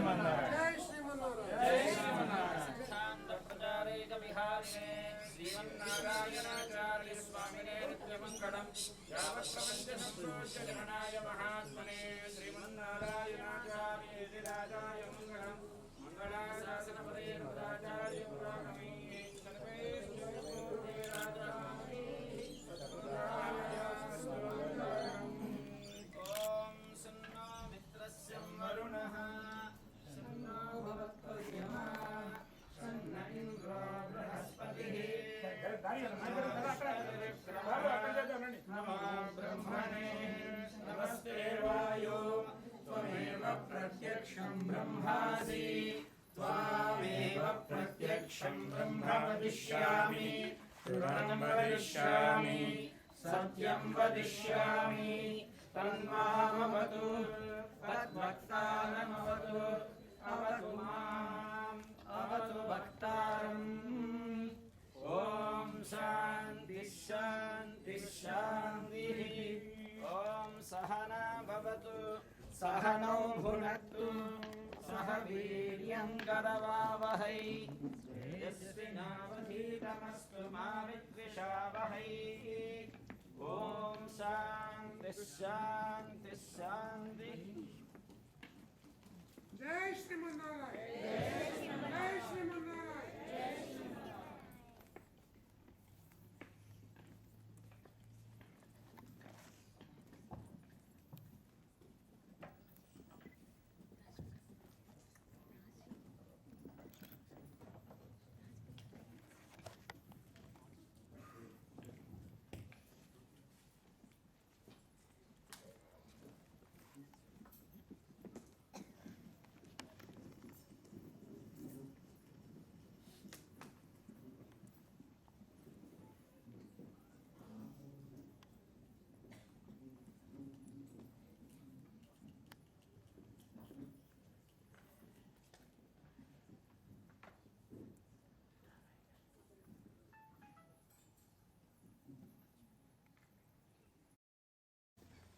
Sriman Narayana. Sriman Narayana Swami Nityamangalam Yavat Prapancha Samsosya Jaganaya Mahatmane Sriman Narayana Rajaya Mangalam Mangalaya Sasanapade Rajaya Puragami Sarve Sujayapurve Rajami Satpuraya Swamangalam Om Sanna Mitrasyam Varunaha Sanna Bhavatvayama Sanna Indra Brahaspatihi Nama Brahmane Namaste Vayo Tvameva Pratyaksham Brahmasi Tvameva Pratyaksham Brahma Vadishyami Shuranam Vadishyami Satyam Vadishyami Tanmamavatu Tadbhaktanamavatu Avatu Mam Avatu Bhaktaram Om Shanti Shanti Shanti Om Sahana Bhavatu Sahano Bhunattu Sahaviryam Karavavahai Yasvinavadhitamastu ma vidvishavahai Om Shanti Shanti Shanti Jai Sriman Narayana Jai Sriman Narayana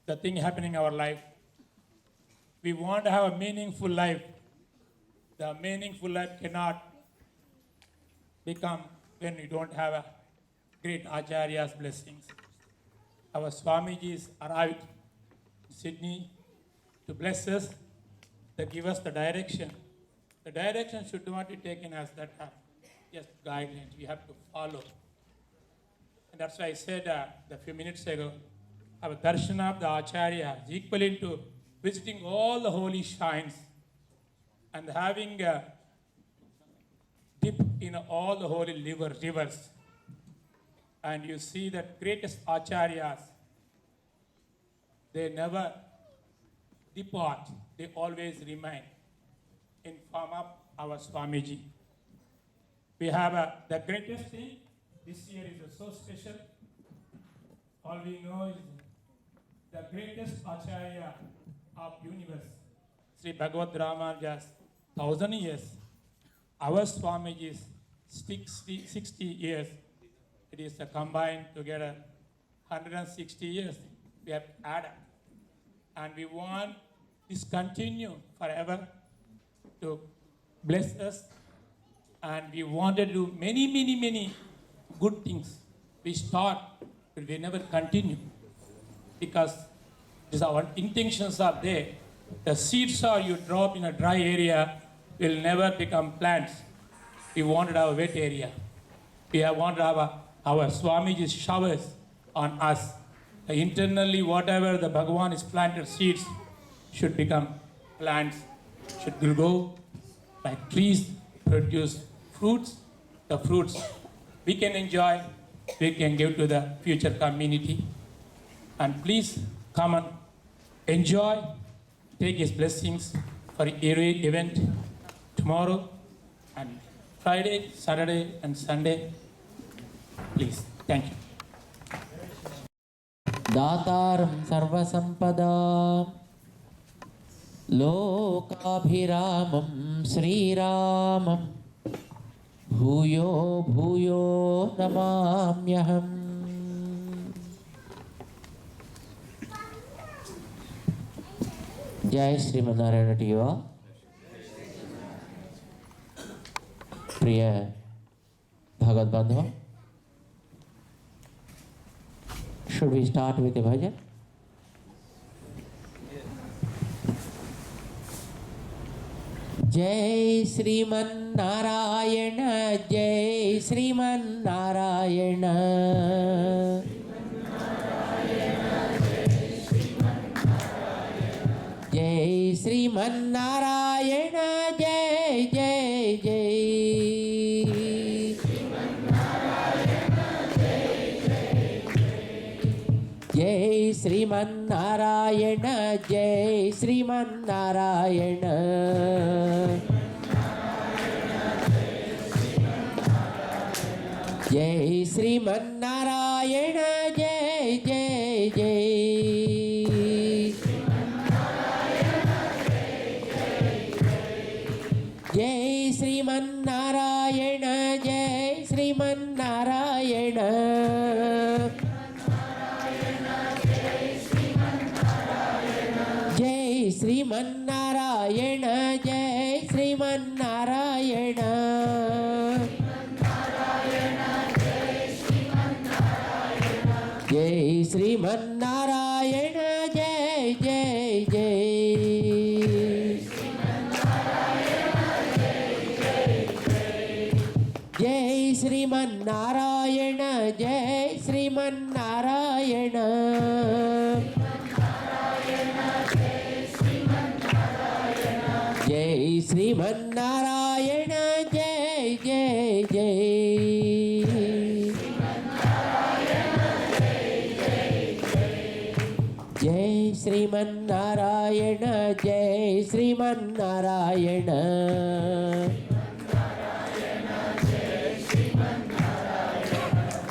The thing happening in our life. We want to have a meaningful life. The meaningful life cannot become when we don't have a great Acharya's blessings. Our Swamijis arrived in Sydney to bless us, to give us the direction. The direction should not be taken as that just guidelines. We have to follow. And that's why I said a few minutes ago, our darshan of the Acharya is equivalent to visiting all the holy shrines and having a dip in all the holy rivers. And you see that greatest Acharyas, they never depart, they always remain in form of our Swamiji. We have the greatest thing, this year is so special. All we know is the greatest Acharya of universe, Sri Bhagavad Ramanuja's 1000 years. Our Swamiji is 60 years. It is combined together 160 years. We have added. And we want this continue forever to bless us. And we want to do many good things. We start, but we never continue. Because our intentions are there. The seeds are you drop in a dry area will never become plants. We wanted our wet area. We have wanted our Swamiji's showers on us. Internally, whatever the Bhagavan is planted seeds should become plants, should grow like trees, produce fruits. The fruits we can enjoy, we can give to the future community. And please come and enjoy, take his blessings for every event tomorrow and Friday, Saturday and Sunday. Please, thank you. Dataram sarvasampada lokabhiramam Sriramam bhuyo bhuyo namamyaham. Jai Sriman Narayana to you all. प्रिय भगवत बंधु, should we start with a bhajan? जय श्रीमन नारायण, जय श्रीमन नारायण, जय श्रीमन नारायण, जय जय जय, जय श्रीमन नारायण, जय श्रीमन नारायण, जय श्रीमन नारायण, जय जय जय, जय श्रीमन नारायण, जय श्रीमन नारायण, जय श्रीमन नारायण, जय श्रीमन नारायण, जय श्रीमन नारायण, जय जय जय, जय श्रीमन नारायण, जय श्रीमन नारायण, जय श्रीमन नारायण, जय जय जय, जय श्रीमन नारायण, जय श्रीमन नारायण,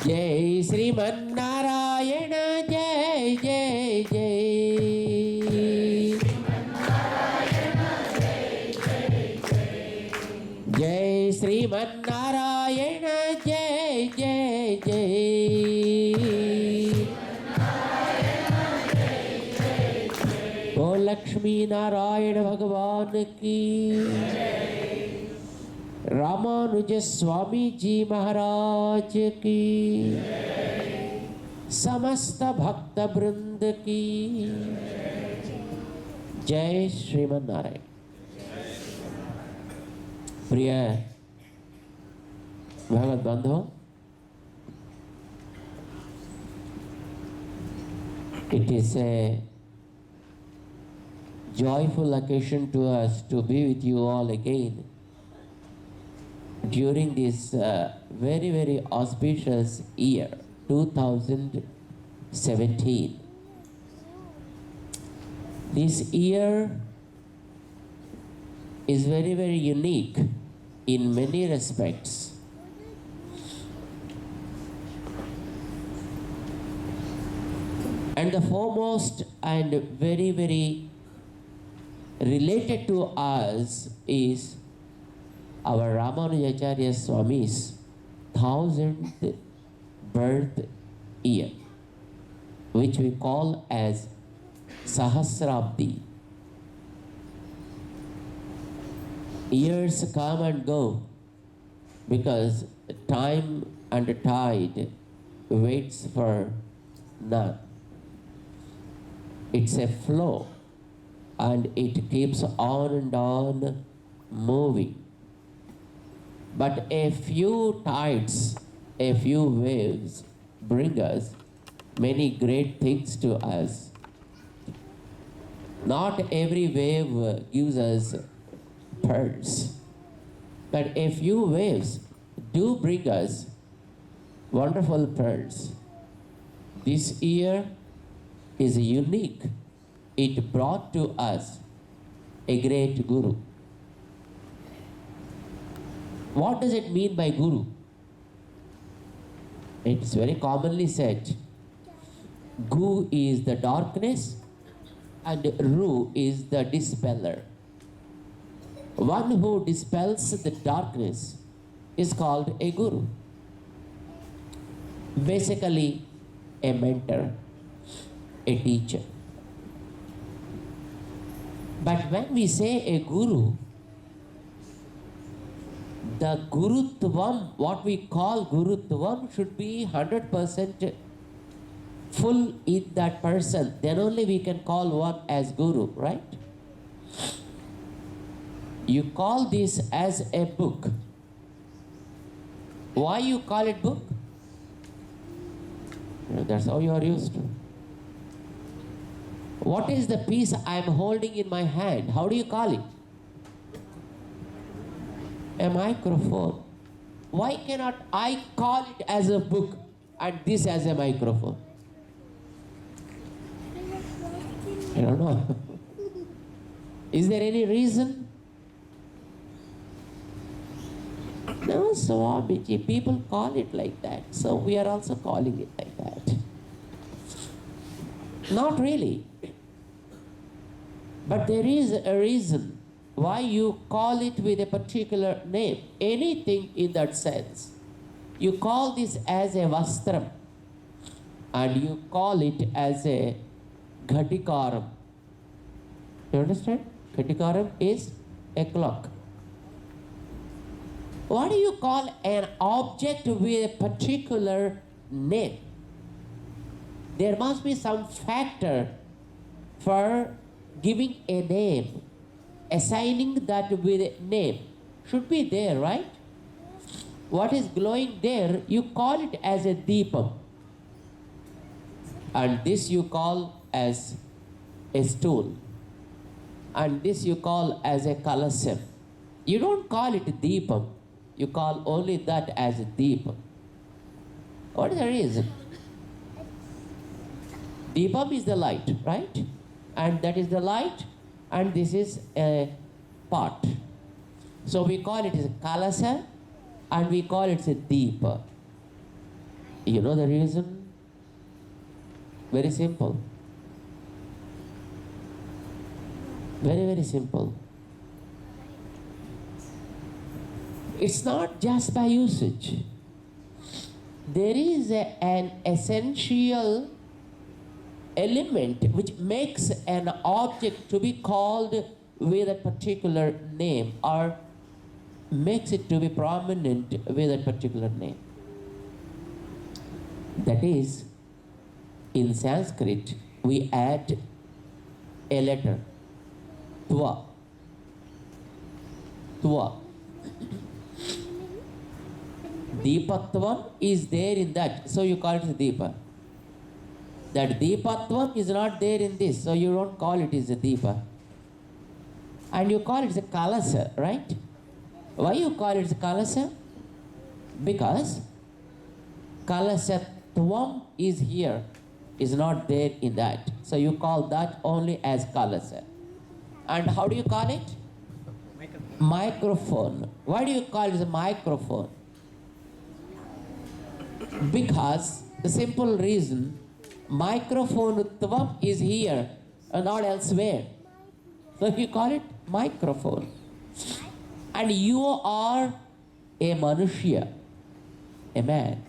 जय श्रीमन नारायण, जय जय जय, जय श्रीमन नारायण, जय जय जय, ओ लक्ष्मी नारायण भगवान की, रामानुज स्वामी जी महाराज की, समस्त भक्त वृंद की जय श्रीमन नारायण। प्रिय भगवत बंधु, it is a joyful occasion to us to be with you all again during this very, very auspicious year, 2017. This year is very, very unique in many respects. And the foremost and very, very related to us is our Ramanujacharya Swami's 1000th birth year, which we call as Sahasrabdi. Years come and go because time and tide waits for none. It's a flow and it keeps on and on moving. But a few tides, a few waves bring us many great things to us. Not every wave gives us pearls, but a few waves do bring us wonderful pearls. This year is unique. It brought to us a great Guru. What does it mean by Guru? It's very commonly said, Gu is the darkness and Ru is the dispeller. One who dispels the darkness is called a Guru. Basically, a mentor, a teacher. But when we say a Guru, the Gurutvam, what we call Gurutvam, should be 100% full in that person. Then only we can call one as Guru, right? You call this as a book. Why you call it book? That's how you are used to. What is the piece I am holding in my hand? How do you call it? A microphone. Why cannot I call it as a book and this as a microphone? I don't know. Is there any reason? No, Swamiji, people call it like that. So we are also calling it like that. Not really. But there is a reason why you call it with a particular name. Anything in that sense. You call this as a vastram and you call it as a ghatikaram. You understand? Ghatikaram is a clock. What do you call an object with a particular name? There must be some factor for giving a name, assigning that with a name. Should be there, right? What is glowing there, you call it as a deepam. And this you call as a stool. And this you call as a kalasam. You don't call it deepam. You call only that as a deepam. What is the reason? Deepam is the light, right? And that is the light, and this is a pot. So we call it as a kalasa, and we call it a deepa. You know the reason? Very simple. Very, very simple. It's not just by usage. There is an essential element which makes an object to be called with a particular name or makes it to be prominent with a particular name. That is, in Sanskrit, we add a letter, twa. Twa. Deepatvam is there in that, so you call it Deepa. That Deepatvam is not there in this, so you don't call it as a Deepa. And you call it a Kalasa, right? Why you call it a Kalasa? Because Kalasatvam is here, is not there in that. So you call that only as Kalasa. And how do you call it? Microphone. Why do you call it a microphone? Because the simple reason, microphone is here and not elsewhere. So you call it microphone. And you are a manushya, a man.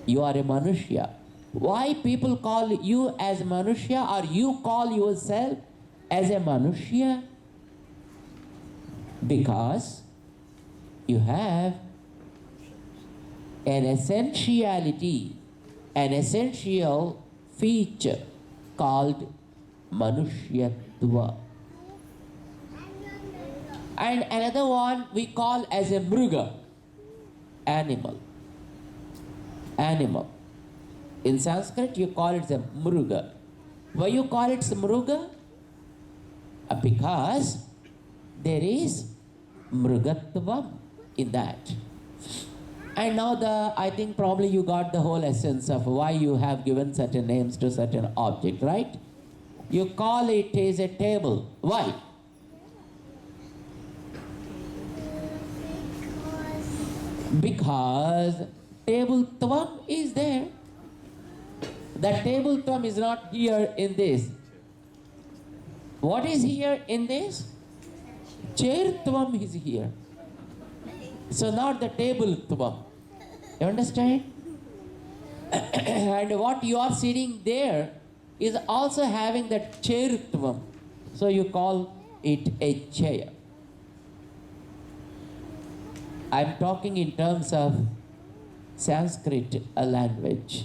You are a manushya. Why people call you as manushya or you call yourself as a manushya? Because you have an essentiality, an essential feature called manushyatva. And another one we call as a mruga, animal. Animal. In Sanskrit you call it a mruga. Why you call it mruga? Because there is mrugatvam in that. And now I think probably you got the whole essence of why you have given certain names to certain object, right? You call it as a table. Why? Because tabletvam is there. That tabletvam is not here in this. What is here in this? Chairtvam is here. So not the tabletvam. You understand? And what you are sitting there is also having that chairtvam. So you call it a chair. I'm talking in terms of Sanskrit language.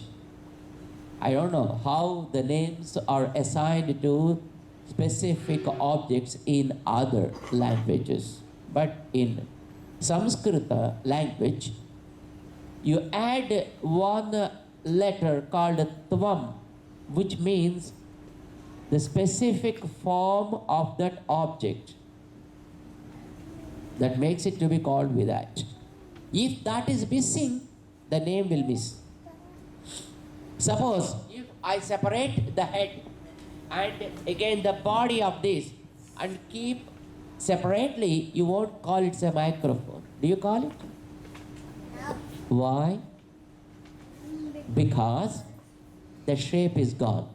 I don't know how the names are assigned to specific objects in other languages. But in Sanskrita language, you add one letter called tvam, which means the specific form of that object. That makes it to be called with that. If that is missing, the name will miss. Suppose if I separate the head and again the body of this and keep separately, you won't call it a microphone. Do you call it? Why? Because the shape is gone.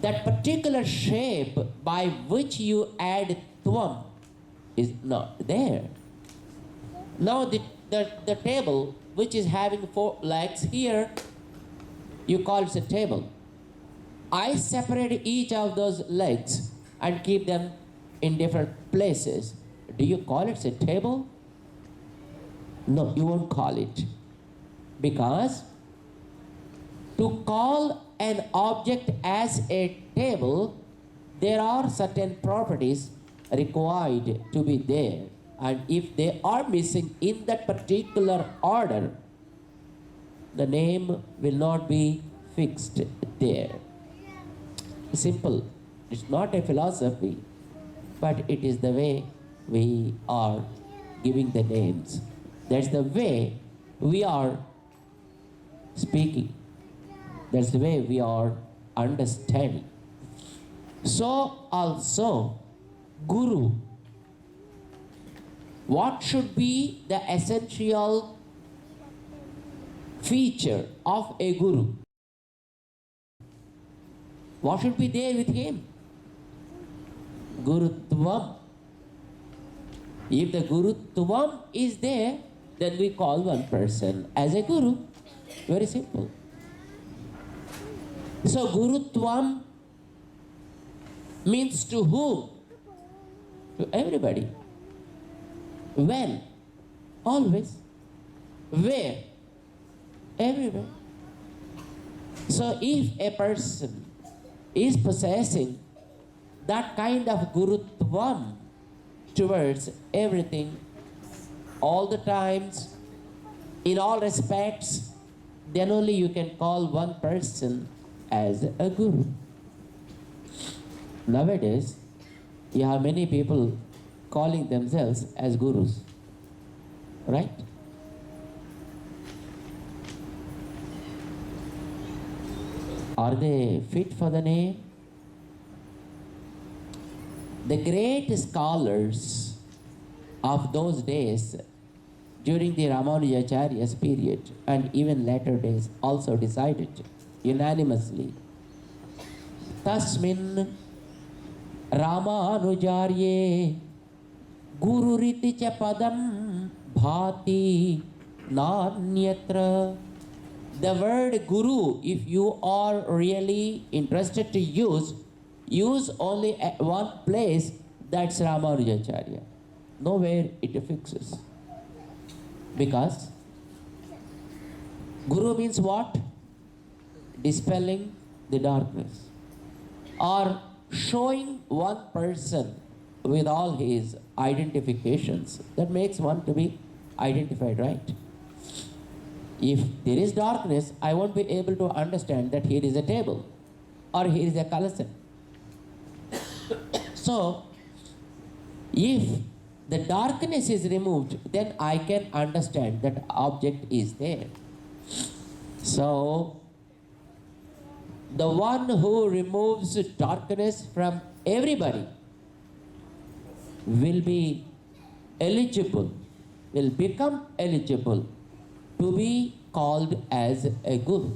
That particular shape by which you add tvam is not there. Now the table which is having 4 legs here, you call it a table. I separate each of those legs and keep them in different places. Do you call it a table? No, you won't call it. Because to call an object as a table, there are certain properties required to be there. And if they are missing in that particular order, the name will not be fixed there. Simple. It's not a philosophy, but it is the way we are giving the names. That's the way we are speaking. That's the way we are understanding. So also, Guru. What should be the essential feature of a Guru? What should be there with him? Gurutvam. If the Gurutvam is there, then we call one person as a Guru. Very simple. So Gurutvam means to whom? To everybody. When? Always. Where? Everywhere. So if a person is possessing that kind of Gurutvam towards everything, all the times, in all respects, then only you can call one person as a Guru. Nowadays, you have many people calling themselves as Gurus. Right? Are they fit for the name? The great scholars of those days, during the Ramanujacharya's period and even later days, also decided unanimously, Tasmin Ramanujarye Gururiti cha padam bhati nanyatra. The word Guru, if you are really interested to use only at one place, that's Ramanujacharya. Nowhere it fixes. Because Guru means what? Dispelling the darkness. Or showing one person with all his identifications. That makes one to be identified, right? If there is darkness, I won't be able to understand that here is a table or here is a colosseum. So, if the darkness is removed, then I can understand that object is there. So, the one who removes darkness from everybody will be eligible, will become eligible to be called as a Guru.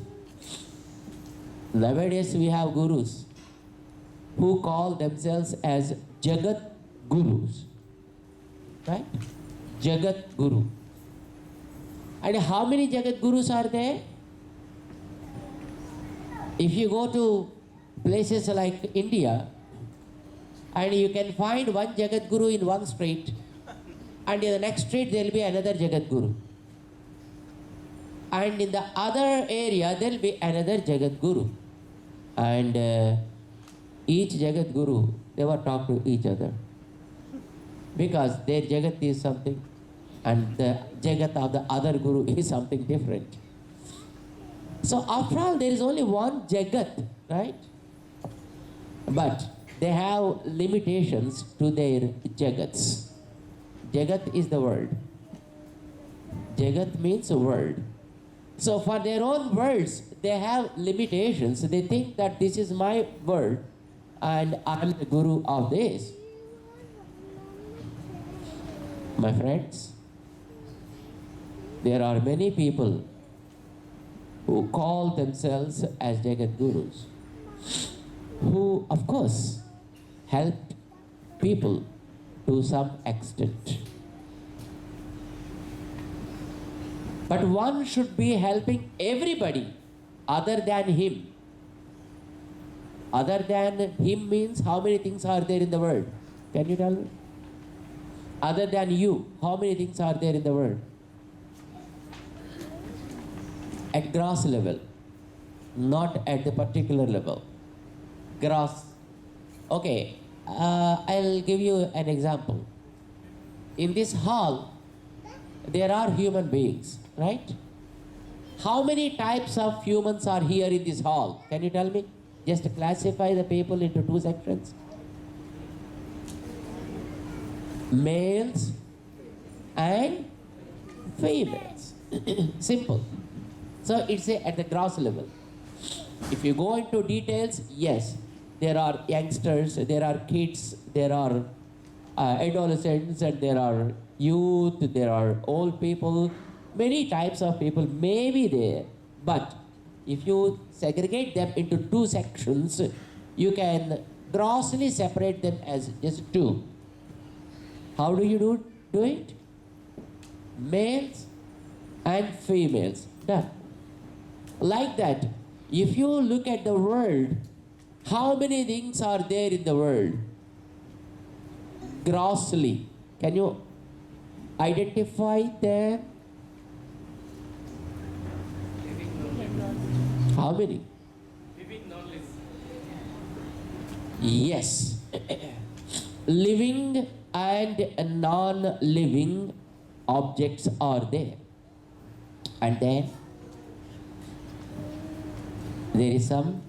Nowadays we have Gurus who call themselves as Jagat Gurus. Right? Jagat Guru. And how many Jagat Gurus are there? If you go to places like India, and you can find one Jagat Guru in one street, and in the next street there will be another Jagat Guru. And in the other area there will be another Jagat Guru. And each Jagat Guru never talk to each other, because their Jagat is something and the Jagat of the other Guru is something different. So after all, there is only one Jagat, right? But they have limitations to their Jagats. Jagat is the world. Jagat means world. So for their own worlds, they have limitations. They think that this is my world and I am the Guru of this. My friends, there are many people who call themselves as Jagat Gurus, who of course helped people to some extent. But one should be helping everybody other than him. Other than him means how many things are there in the world? Can you tell me? Other than you, how many things are there in the world? At gross level, not at the particular level. Gross. Okay, I'll give you an example. In this hall, there are human beings, right? How many types of humans are here in this hall? Can you tell me? Just classify the people into two sections. Males and females. Simple. So it's at the gross level. If you go into details, yes, there are youngsters, there are kids, there are adolescents, and there are youth, there are old people. Many types of people may be there, but if you segregate them into two sections, you can grossly separate them as just two. How do you do it? Males and females. Done. Like that, if you look at the world, how many things are there in the world? Grossly. Can you identify them? How many? Living, non-living. Yes. Living and non-living objects are there. And then there is some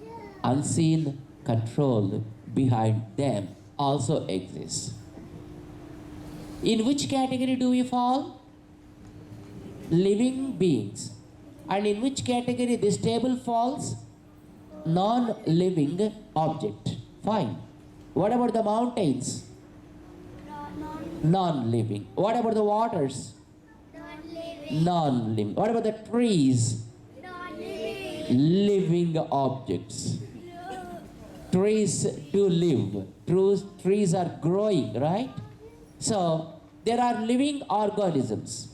unseen control behind them also exists. In which category do we fall? Living beings. And in which category this table falls? Non-living object. Fine. What about the mountains? Non-living. What about the waters? Non-living. Non-living. What about the trees? Non-living. Living objects. Trees to live. Trees are growing, right? So there are living organisms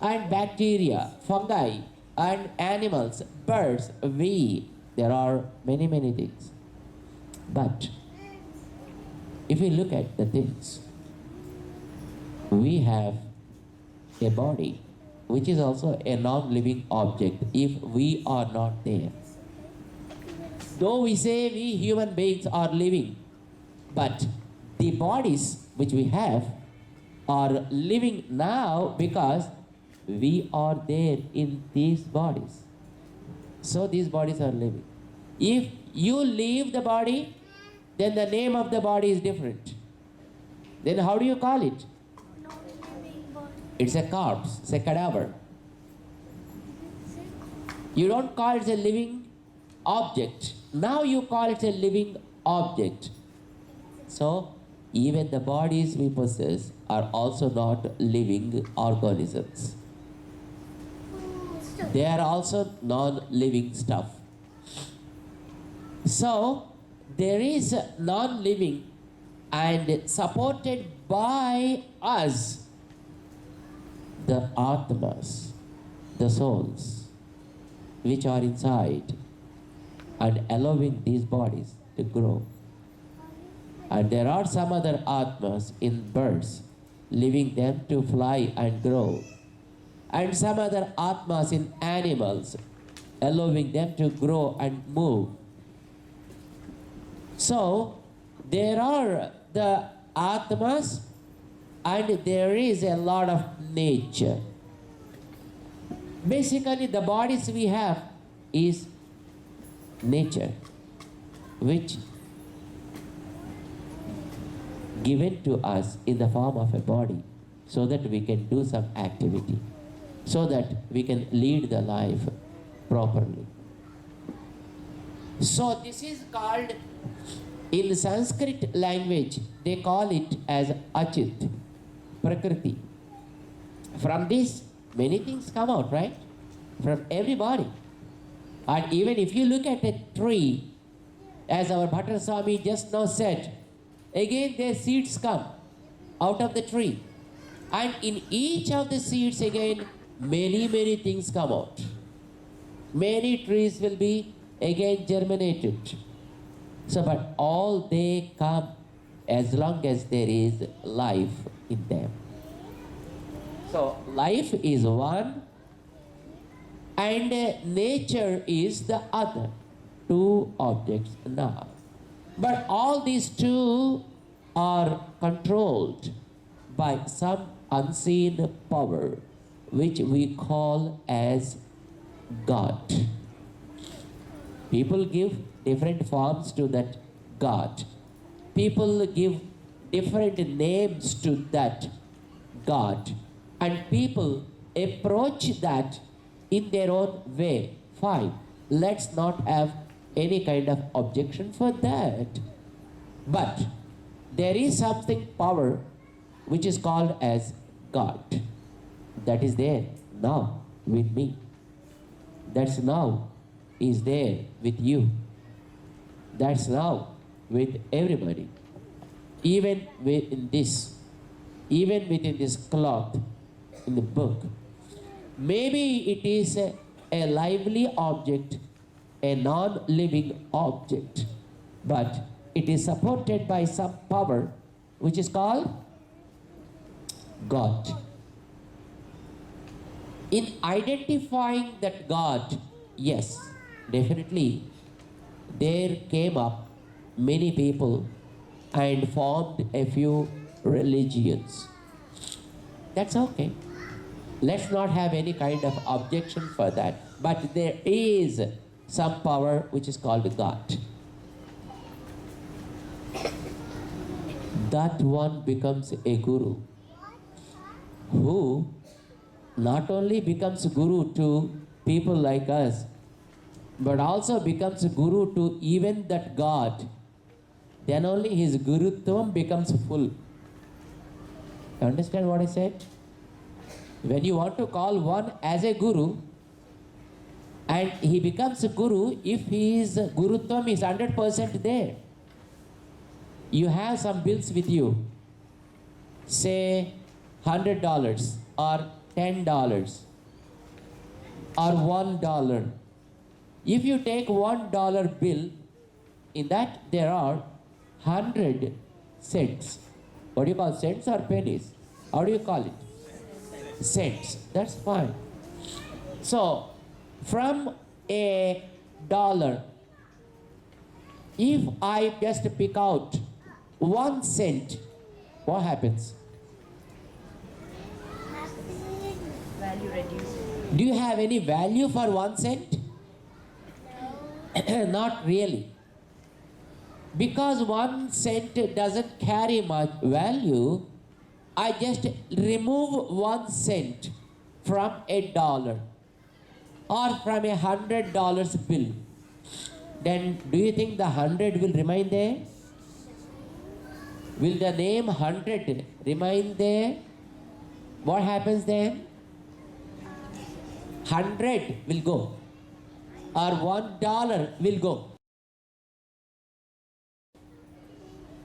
and bacteria, fungi, and animals, birds, there are many things. But if we look at the things, we have a body which is also a non-living object if we are not there. Though we say we human beings are living, but the bodies which we have are living now because we are there in these bodies. So these bodies are living. If you leave the body, then the name of the body is different. Then how do you call it? Non-living body. It's a corpse, it's a cadaver. You don't call it a living object. Now you call it a living object. So even the bodies we possess are also not living organisms. They are also non-living stuff. So there is non-living and supported by us, the Atmas, the souls, which are inside and allowing these bodies to grow. And there are some other Atmas in birds leaving them to fly and grow. And some other Atmas in animals, allowing them to grow and move. So, there are the Atmas and there is a lot of nature. Basically, the bodies we have is nature, which given to us in the form of a body so that we can do some activity, so that we can lead the life properly. So this is called, in Sanskrit language, they call it as Achit, Prakriti. From this, many things come out, right? From everybody. And even if you look at a tree, as our Bhatta Swami just now said, again their seeds come out of the tree. And in each of the seeds again, many things come out. Many trees will be again germinated. So, but all they come as long as there is life in them. So, life is one and nature is the other. Two objects now. But all these two are controlled by some unseen power which we call as God. People give different forms to that God. People give different names to that God. And people approach that in their own way. Fine. Let's not have any kind of objection for that. But there is something power which is called as God. That is there now with me. That's now is there with you. That's now with everybody. Even within this cloth, in the book. Maybe it is a lively object, a non-living object, but it is supported by some power which is called God. In identifying that God, yes, definitely, there came up many people and formed a few religions. That's okay. Let's not have any kind of objection for that. But there is some power which is called God. That one becomes a guru who not only becomes guru to people like us, but also becomes guru to even that God. Then only his gurutvam becomes full. You understand what I said? When you want to call one as a guru, and he becomes a guru if his gurutvam is 100% there. You have some bills with you, say $100 or $10 or $1. If you take $1 bill, in that there are 100 cents. What do you call cents or pennies? How do you call it? Cents. That's fine. So, from a dollar, if I just pick out 1 cent, what happens? Value reduces. Do you have any value for 1 cent? No. Not really. Because 1 cent doesn't carry much value, I just remove 1 cent from a dollar or from a $100 bill. Then do you think the 100 will remain there? Will the name 100 remain there? What happens then? 100 will go or $1 will go.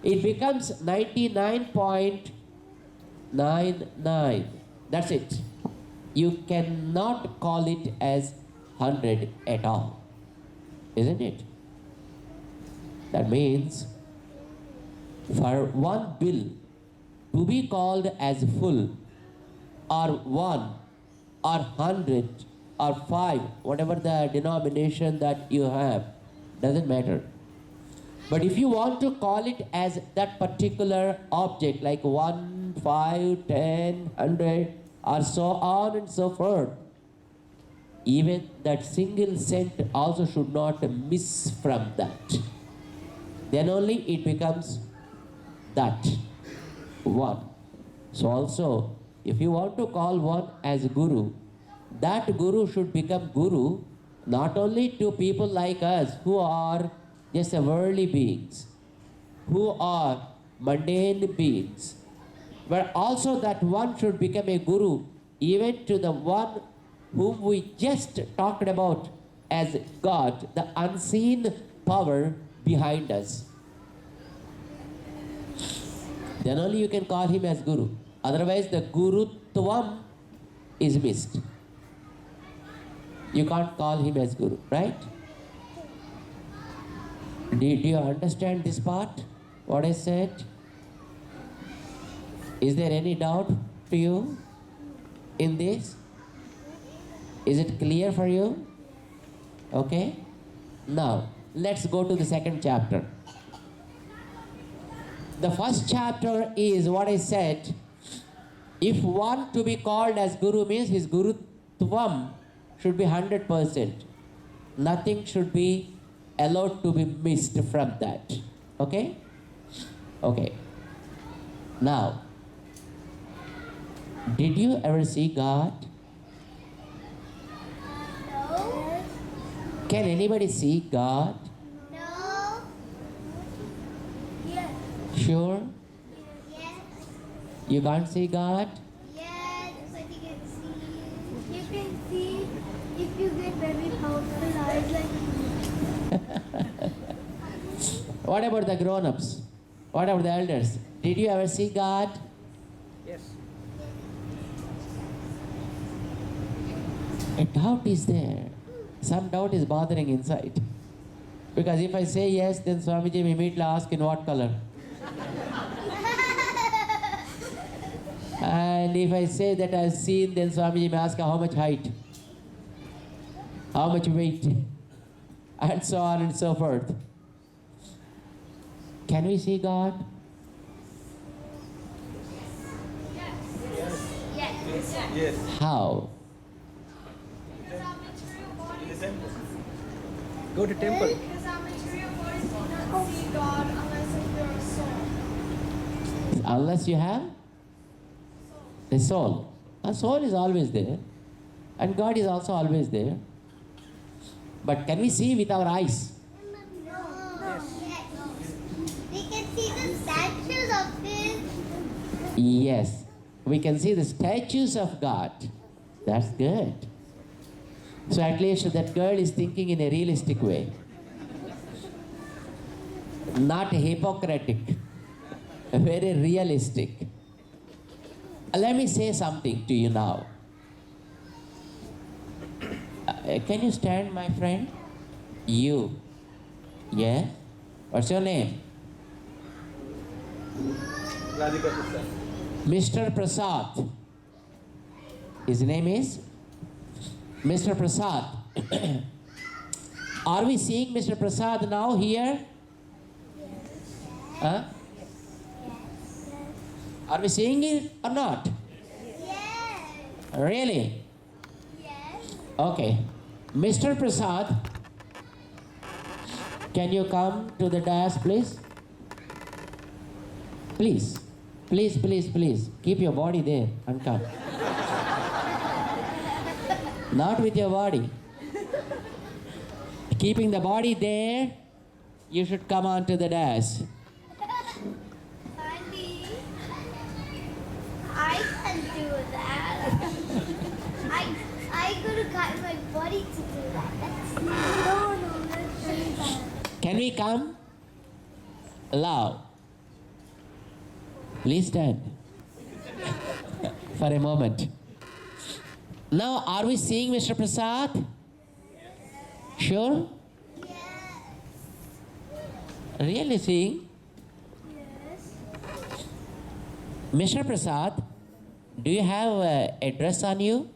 It becomes 99.99. That's it. You cannot call it as 100 at all. Isn't it? That means for 1 bill, to be called as full, or one, or 100, or 5, whatever the denomination that you have, doesn't matter. But if you want to call it as that particular object, like 1, 5, 10, 100, or so on and so forth, even that single cent also should not miss from that. Then only it becomes that one. So also, if you want to call one as Guru, that Guru should become Guru not only to people like us who are just worldly beings, who are mundane beings, but also that one should become a Guru even to the one whom we just talked about as God, the unseen power behind us. Then only you can call him as Guru. Otherwise, the Gurutvam is missed. You can't call him as Guru, right? Did you understand this part? What I said? Is there any doubt to you in this? Is it clear for you? Okay? Now, let's go to the second chapter. The first chapter is what I said. If one to be called as Guru means his Gurutvam should be 100%. Nothing should be allowed to be missed from that. Okay? Okay. Now, did you ever see God? No. Can anybody see God? No. Yes. Sure? Yes. You can't see God? Yes. But you can see. You can see if you get very powerful eyes like What about the grown-ups? What about the elders? Did you ever see God? Yes. A doubt is there. Some doubt is bothering inside. Because if I say yes, then Swamiji will immediately ask in what color. And if I say that I've seen, then Swamiji may ask how much height, how much weight, and so on and so forth. Can we see God? Yes. How? In the temple. Go to temple. Because our material bodies cannot see God unless if you're a soul. Unless you have the soul. A soul is always there. And God is also always there. But can we see with our eyes? No. We can see the statues of His. Yes. We can see the statues of God. That's good. So at least that girl is thinking in a realistic way. Not Hippocratic. Very realistic. Let me say something to you now. Can you stand, my friend? You. Yes? What's your name? Radhika Prasad. Mr. Prasad. His name is Mr. Prasad. Are we seeing Mr. Prasad now here? Huh? Are we seeing it or not? Yes. Really? Yes. Okay. Mr. Prasad, can you come to the dais, please? Please. Please, please, please. Keep your body there and come. Not with your body. Keeping the body there, you should come onto the dais. Auntie, I can do that. I could cut my body to do that. No, that's very bad. Can we come? Allow. Please stand for a moment. Now, are we seeing Mr. Prasad? Sure? Yes. Really seeing? Yes. Mr. Prasad, do you have a dress on you?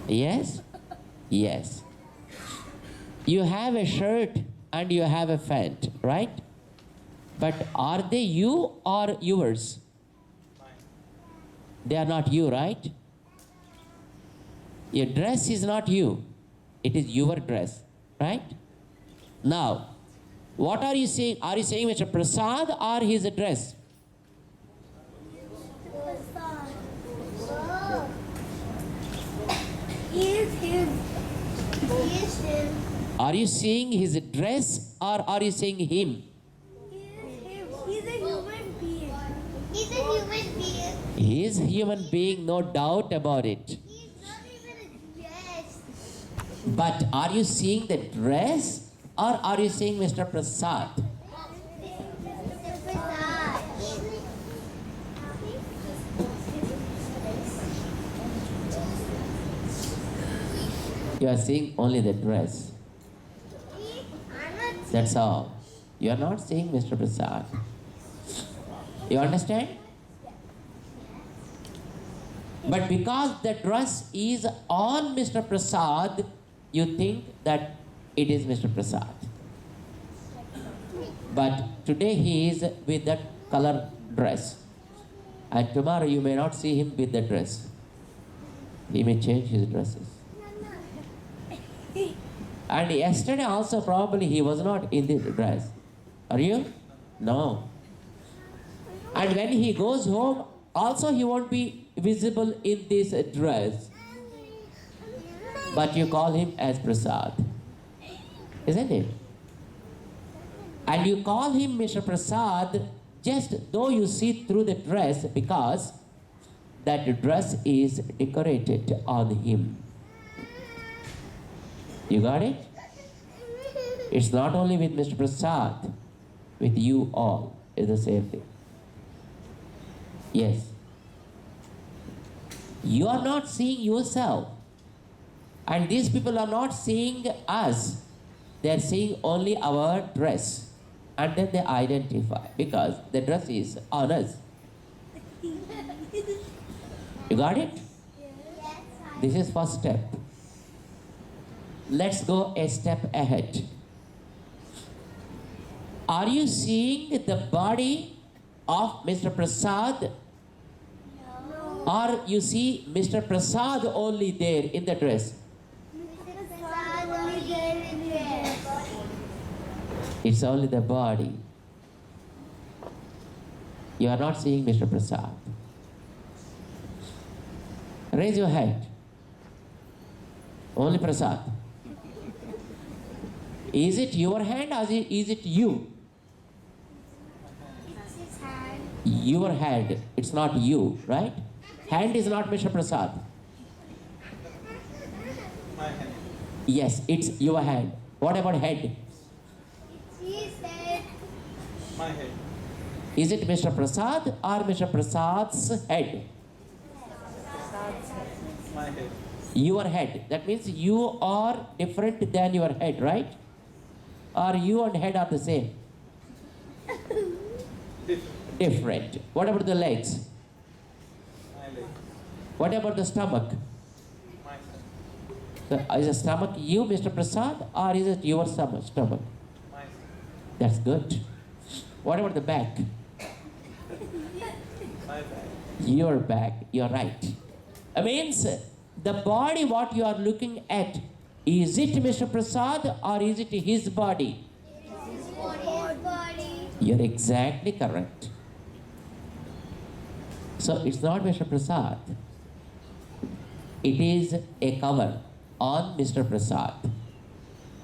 Yes? Yes. You have a shirt and you have a pant, right? But are they you or yours? They are not you, right? Your dress is not you. It is your dress, right? Now, what are you saying? Are you saying Mr. Prasad or his dress? He is him. He is him. Are you saying his dress or are you saying him? He is him. He's a human being. He's a human being. He is human being, no doubt about it. He's not even a dress. But are you seeing the dress or are you saying Mr. Prasad? You are seeing only the dress. That's all. You are not seeing Mr. Prasad. You understand? But because the dress is on Mr. Prasad, you think that it is Mr. Prasad. But today he is with that color dress. And tomorrow you may not see him with the dress. He may change his dresses. And yesterday also probably he was not in this dress. Are you? No. And when he goes home, also he won't be visible in this dress. But you call him as Prasad. Isn't it? And you call him Mr. Prasad just though you see through the dress because that dress is decorated on him. You got it? It's not only with Mr. Prasad, with you all, it's the same thing. Yes. You are not seeing yourself. And these people are not seeing us. They are seeing only our dress. And then they identify because the dress is on us. You got it? This is first step. Let's go a step ahead. Are you seeing the body of Mr. Prasad? Or you see Mr. Prasad only there in the dress? It's only the body. You are not seeing Mr. Prasad. Raise your hand. Only Prasad. Is it your hand or is it you? It's his hand. Your hand. It's not you, right? Hand is not Mr. Prasad. My hand. Yes, it's your hand. What about head? It's his head. My head. Is it Mr. Prasad or Mr. Prasad's head? My head. Your head. That means you are different than your head, right? Or you and head are the same? Different. Different. What about the legs? My leg. What about the stomach? My stomach. So, is the stomach you, Mr. Prasad, or is it your stomach? My stomach. That's good. What about the back? My back. Your back. You're right. It means the body what you are looking at, is it Mr. Prasad or is it his body? His body. You're exactly correct. So it's not Mr. Prasad. It is a cover on Mr. Prasad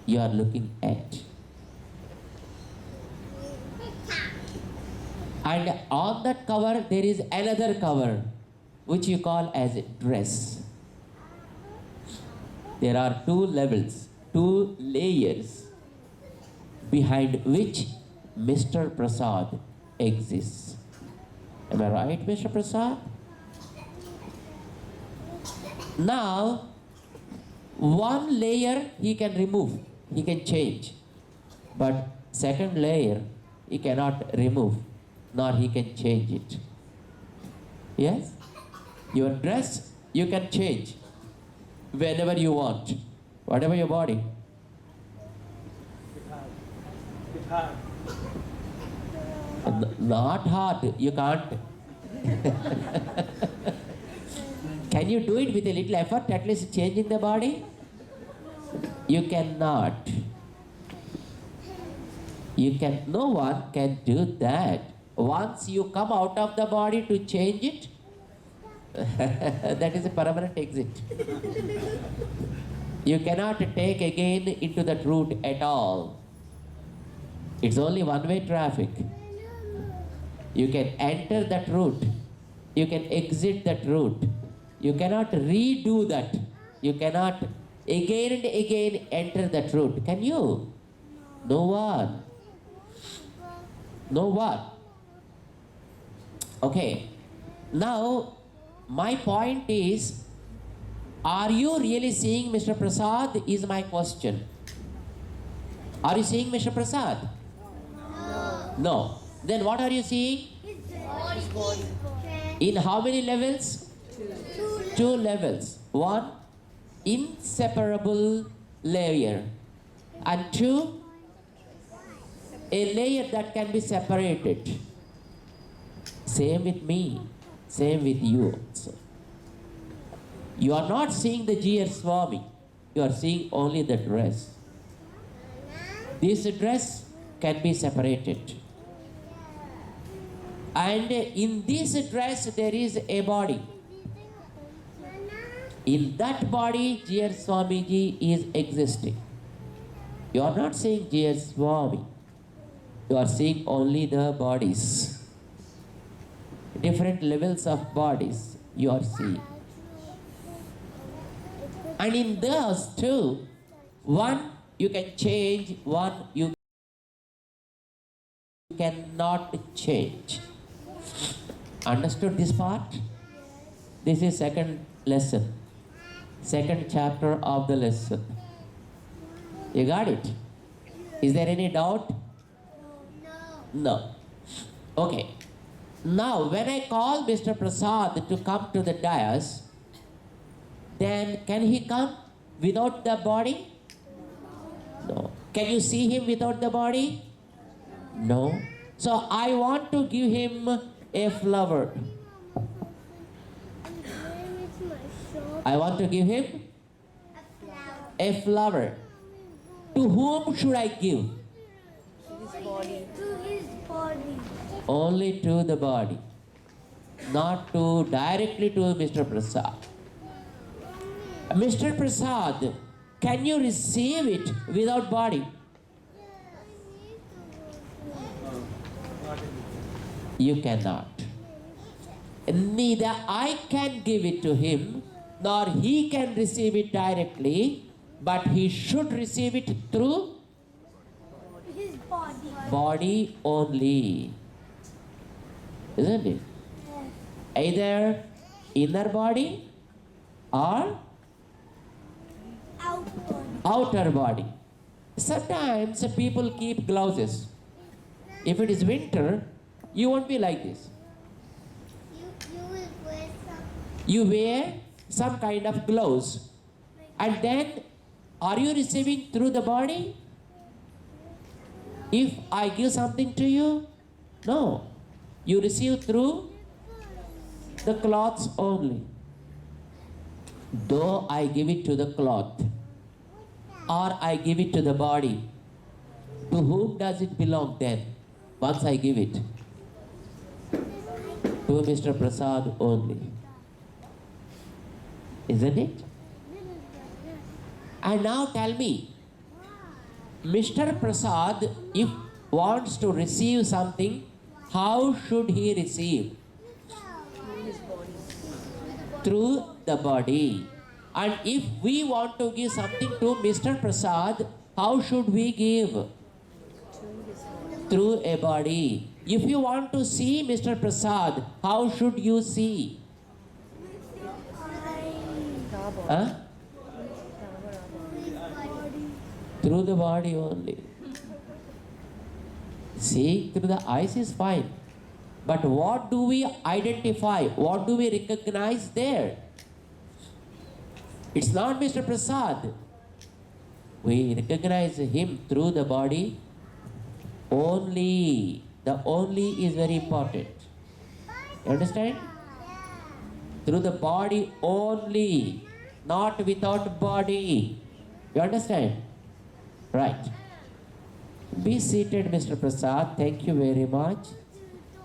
you are looking at. And on that cover there is another cover which you call as a dress. There are two levels, two layers behind which Mr. Prasad exists. Am I right, Mr. Prasad? Now, one layer he can remove, he can change. But second layer, he cannot remove, nor he can change it. Yes? Your dress, you can change whenever you want, whatever your body. Not hard, you can't. Can you do it with a little effort, at least changing the body? You cannot. No one can do that. Once you come out of the body to change it, that is a permanent exit. You cannot take again into that route at all. It's only one-way traffic. You can enter that route. You can exit that route. You cannot redo that. You cannot again and again enter that route. Can you? No one. No one. Okay. Now, my point is, are you really seeing Mr. Prasad? Is my question. Are you seeing Mr. Prasad? No. No. Then what are you seeing? His body. In how many levels? Two levels. One, inseparable layer. And two, a layer that can be separated. Same with me. Same with you also. You are not seeing the Jeeyar Swami. You are seeing only the dress. This dress can be separated. And in this dress there is a body. In that body, Jeeyar Swamiji is existing. You are not seeing Jeeyar Swami. You are seeing only the bodies. Different levels of bodies you are seeing. And in those two, one you can change, one you cannot change. Understood this part? This is second lesson. Second chapter of the lesson. You got it? Is there any doubt? No. Okay. Now, when I call Mr. Prasad to come to the dais, then can he come without the body? No. Can you see him without the body? No. So I want to give him a flower. I want to give him a flower. To whom should I give? To his body. Only to the body. Not to directly to Mr. Prasad. Mr. Prasad, can you receive it without body? You cannot. Neither I can give it to him, nor he can receive it directly, but he should receive it through His body. body only. Isn't it? Either inner body or outer body. Sometimes people keep blouses. If it is winter, you won't be like this. You will wear some. You wear some kind of gloves. And then, are you receiving through the body? If I give something to you, no. You receive through the cloths only. Though I give it to the cloth, or I give it to the body, to whom does it belong then, once I give it? To Mr. Prasad only. Isn't it? And now tell me, Mr. Prasad, if wants to receive something, how should he receive? Through the body. And if we want to give something to Mr. Prasad, how should we give? Through a body. If you want to see Mr. Prasad, how should you see? Huh? Through the body only. Seeing through the eyes is fine. But what do we identify? What do we recognize there? It's not Mr. Prasad. We recognize him through the body only. The only is very important. You understand? Through the body only, not without body. You understand? Right. Be seated, Mr. Prasad. Thank you very much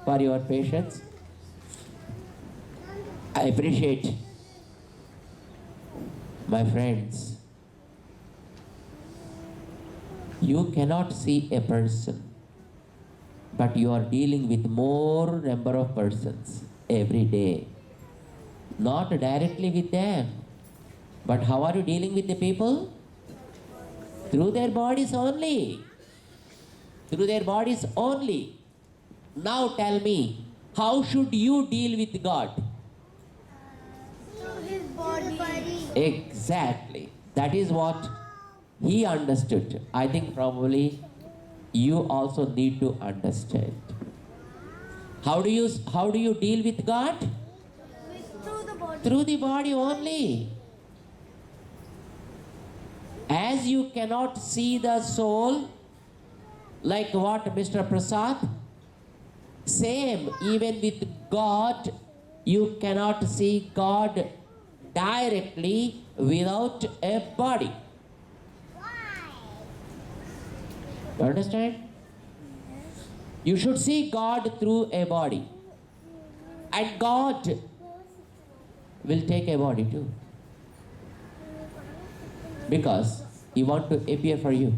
for your patience. I appreciate. My friends, you cannot see a person, but you are dealing with more number of persons every day. Not directly with them, but how are you dealing with the people? Through their bodies only. Through their bodies only. Now tell me, how should you deal with God? Through his body. Exactly. That is what he understood. I think probably you also need to understand. How do you deal with God? Through the body. Through the body only. As you cannot see the soul, like what Mr. Prasad, same even with God, you cannot see God directly without a body. You understand? You should see God through a body. And God will take a body too. Because He wants to appear for you.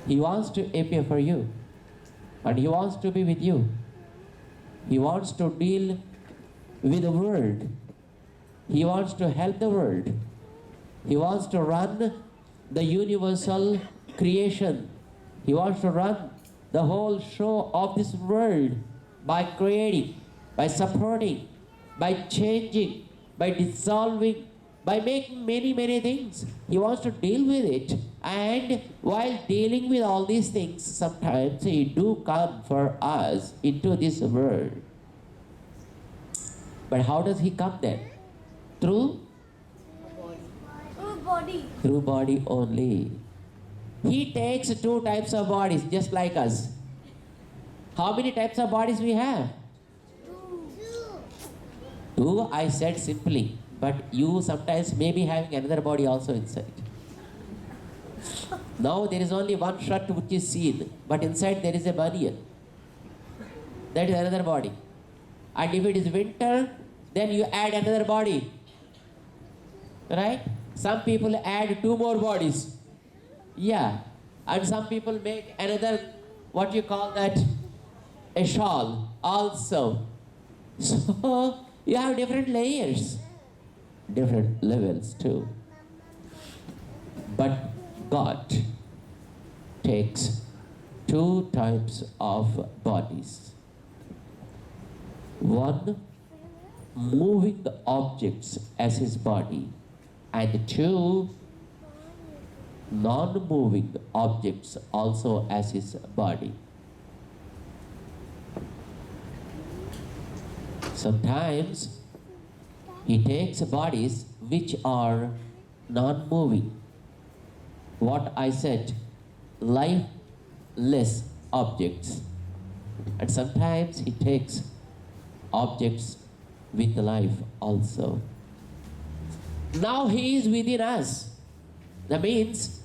He wants to appear for you. And He wants to be with you. He wants to deal with the world. He wants to help the world. He wants to run the universal creation. He wants to run the whole show of this world by creating, by supporting, by changing, by dissolving, by making many, many things. He wants to deal with it. And while dealing with all these things, sometimes He do come for us into this world. But how does He come then? Through Body. Through body only. He takes two types of bodies, just like us. How many types of bodies we have? Two, I said simply. But you sometimes may be having another body also inside. Now there is only one shirt which is seen, but inside there is a banian. That is another body. And if it is winter, then you add another body. Right? Some people add two more bodies. Yeah. And some people make another, what you call that, a shawl also. So you have different layers, different levels too. But God takes two types of bodies. One, moving objects as His body, and two, non-moving objects also as His body. Sometimes He takes bodies which are non-moving. What I said, lifeless objects. And sometimes He takes objects with life also. Now He is within us. That means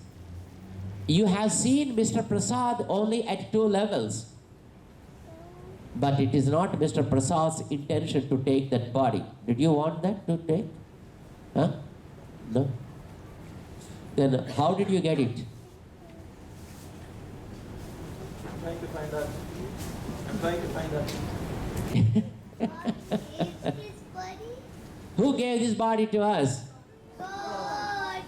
you have seen Mr. Prasad only at two levels. But it is not Mr. Prasad's intention to take that body. Did you want that to take? Huh? No? Then how did you get it? I'm trying to find out. His body. Who gave this body to us? God.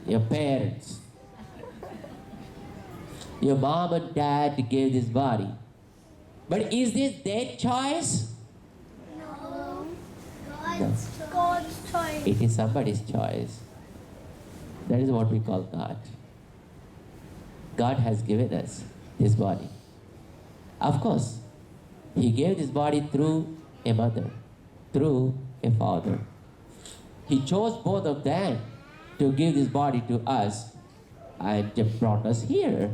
Your parents. Your mom and dad gave this body. But is this their choice? No. No. God's choice. It is somebody's choice. That is what we call God. God has given us this body. Of course, He gave this body through a mother, through a father. He chose both of them to give this body to us and brought us here.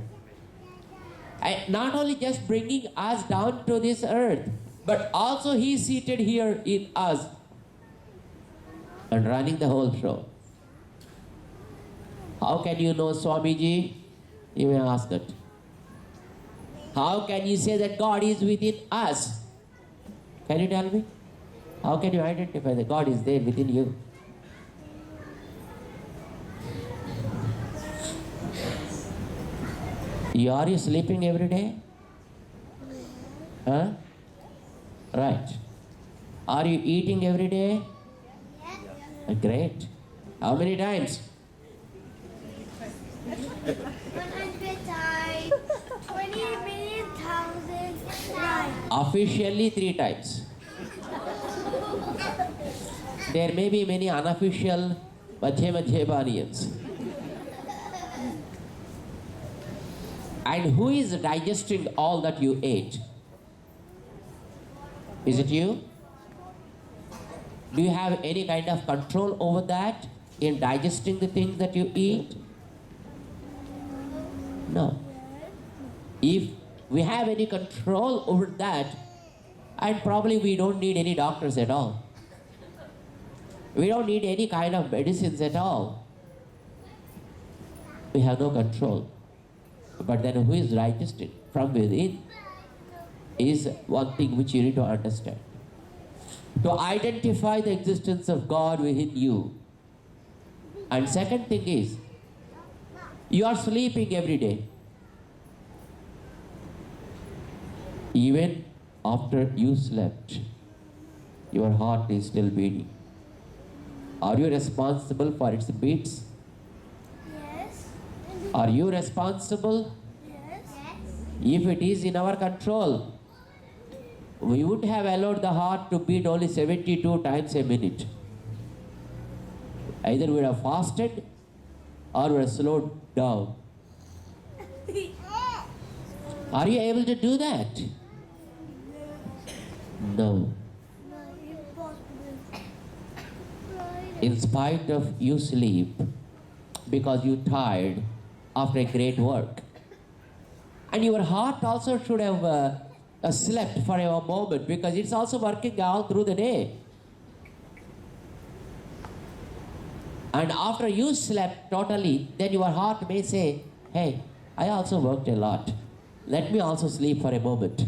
And not only just bringing us down to this earth, but also He is seated here in us and running the whole show. How can you know Swamiji? You may ask that. How can you say that God is within us? Can you tell me? How can you identify that God is there within you? Are you sleeping every day? Huh? Right. Are you eating every day? Great. How many times? 100 times, 20 million thousand times. Officially 3 times. There may be many unofficial variants. And who is digesting all that you ate? Is it you? Do you have any kind of control over that in digesting the things that you eat? No. If we have any control over that, and probably we don't need any doctors at all. We don't need any kind of medicines at all. We have no control. But then who is digested from within is one thing which you need to understand. To identify the existence of God within you. And second thing is, you are sleeping every day. Even after you slept, your heart is still beating. Are you responsible for its beats? Yes. Are you responsible? Yes. If it is in our control, we would have allowed the heart to beat only 72 times a minute. Either we would have fasted or we would have slowed down. Are you able to do that? No. In spite of you sleep, because you tired after a great work. And your heart also should have slept for a moment, because it's also working all through the day. And after you slept totally, then your heart may say, hey, I also worked a lot. Let me also sleep for a moment.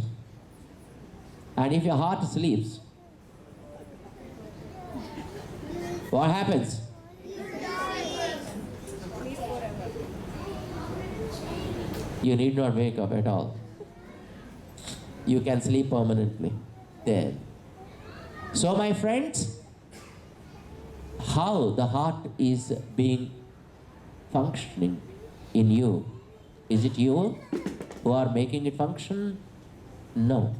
And if your heart sleeps, what happens? You need not wake up at all. You can sleep permanently there. So my friends, how the heart is being functioning in you? Is it you who are making it function? No.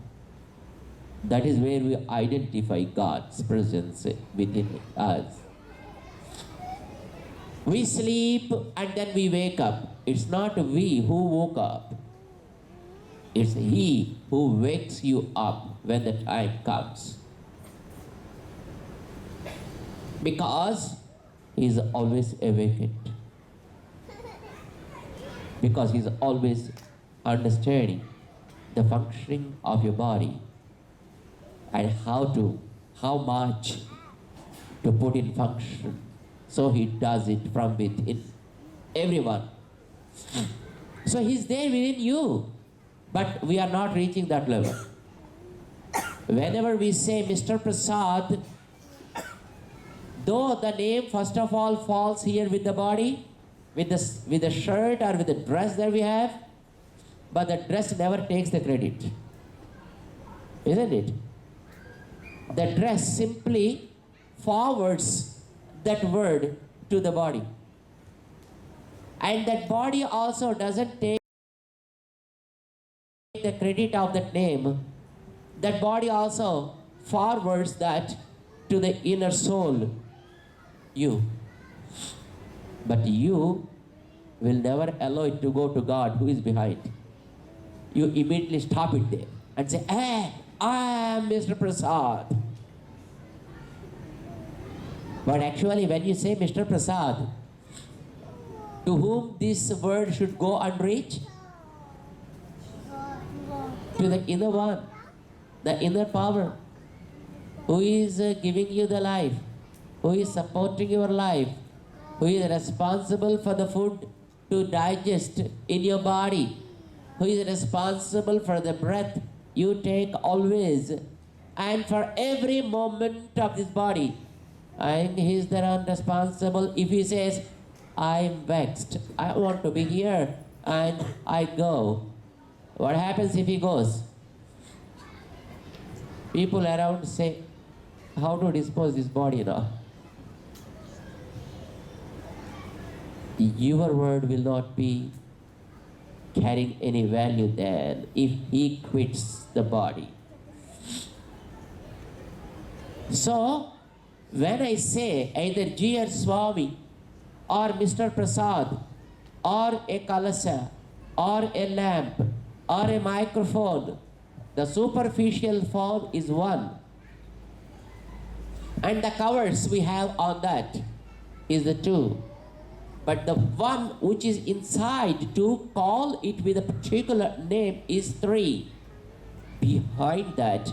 That is where we identify God's presence within us. We sleep and then we wake up. It's not we who woke up. It's He who wakes you up when the time comes. Because He is always awakened. Because He is always understanding the functioning of your body and how much to put in function. So He does it from within everyone. So He's there within you, but we are not reaching that level. Whenever we say Mr. Prasad, though the name first of all falls here with the body, with the shirt or with the dress that we have, but the dress never takes the credit. Isn't it? The dress simply forwards that word to the body. And that body also doesn't take the credit of that name. That body also forwards that to the inner soul, you. But you will never allow it to go to God who is behind. You immediately stop it there and say, hey, I am Mr. Prasad. But actually when you say Mr. Prasad, to whom this word should go and reach? To the inner one, the inner power, who is giving you the life, who is supporting your life, who is responsible for the food to digest in your body, who is responsible for the breath you take always, and for every moment of this body. And he is the one responsible. If he says, I am vexed, I want to be here, and I go, what happens if he goes? People around say, how to dispose this body now? Your word will not be carrying any value then if he quits the body. So, when I say either Jeeyar Swami or Mr. Prasad or a kalasha or a lamp or a microphone, the superficial form is one. And the covers we have on that is the two. But the one which is inside, to call it with a particular name, is three. Behind that,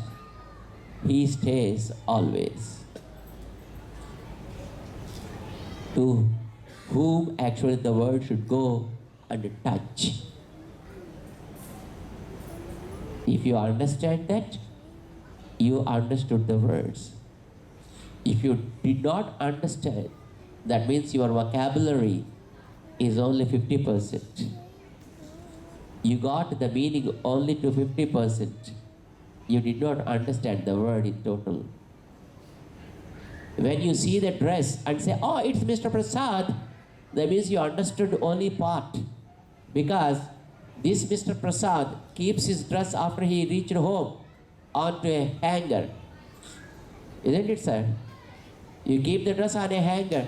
he stays always. To whom actually the word should go and touch. If you understand that, you understood the words. If you did not understand, that means your vocabulary is only 50%. You got the meaning only to 50%. You did not understand the word in total. When you see the dress and say, oh, it's Mr. Prasad, that means you understood only part. Because this Mr. Prasad keeps his dress after he reached home onto a hanger. Isn't it, sir? You keep the dress on a hanger.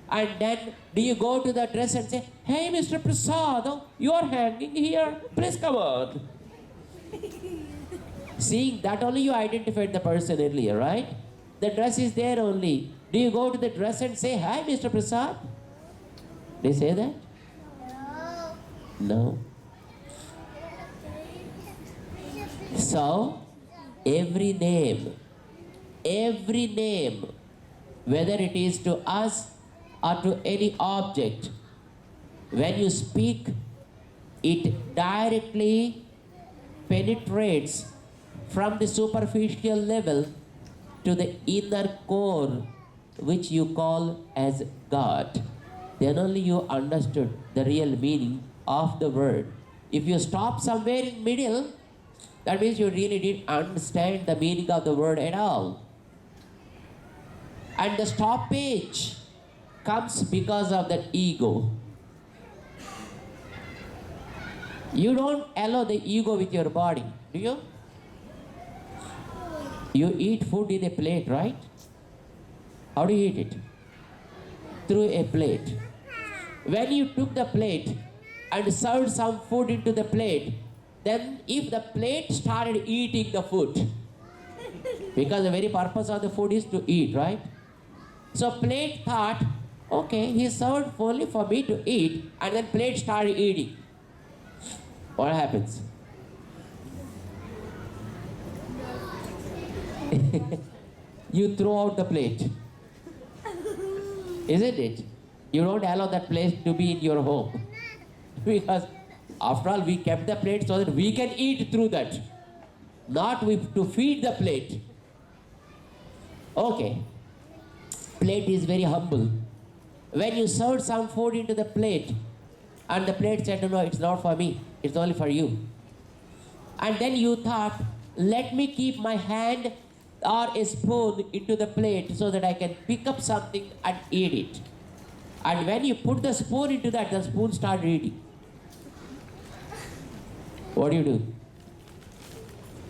And then do you go to the dress and say, hey, Mr. Prasad, you are hanging here. Please come on. Seeing that only you identified the person earlier, right? The dress is there only. Do you go to the dress and say, hi, Mr. Prasad? Do you say that? No. So, every name, whether it is to us or to any object, when you speak, it directly penetrates from the superficial level to the inner core, which you call as God. Then only you understood the real meaning of the word. If you stop somewhere in middle, that means you really didn't understand the meaning of the word at all. And the stoppage comes because of that ego. You don't allow the ego with your body, do you? You eat food in a plate, right? How do you eat it? Through a plate. When you took the plate and served some food into the plate, then if the plate started eating the food, because the very purpose of the food is to eat, right? So plate thought, okay, he served only for me to eat, and then plate started eating. What happens? You throw out the plate. Isn't it? You don't allow that plate to be in your home. Because after all, we kept the plate so that we can eat through that. Not to feed the plate. Okay. Plate is very humble. When you served some food into the plate, and the plate said, no, it's not for me, it's only for you. And then you thought, let me keep my hand or a spoon into the plate so that I can pick up something and eat it. And when you put the spoon into that, the spoon started eating. What do?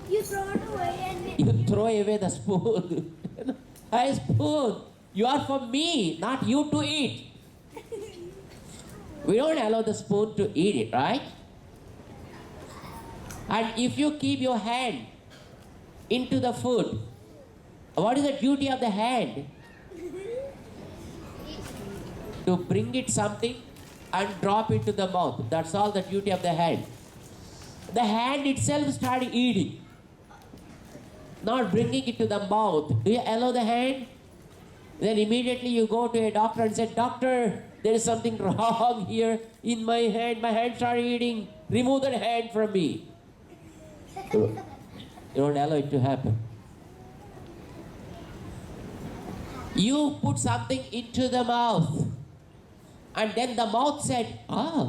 You throw it away and You throw away the spoon. Hey, spoon, you are for me, not you to eat. We don't allow the spoon to eat it, right? And if you keep your hand into the food, what is the duty of the hand? To bring it something and drop into the mouth. That's all the duty of the hand. The hand itself started eating, not bringing it to the mouth. Do you allow the hand? Then immediately you go to a doctor and say, "Doctor, there is something wrong here in my hand. My hand started eating. Remove that hand from me." You don't allow it to happen. You put something into the mouth, and then the mouth said, "Ah,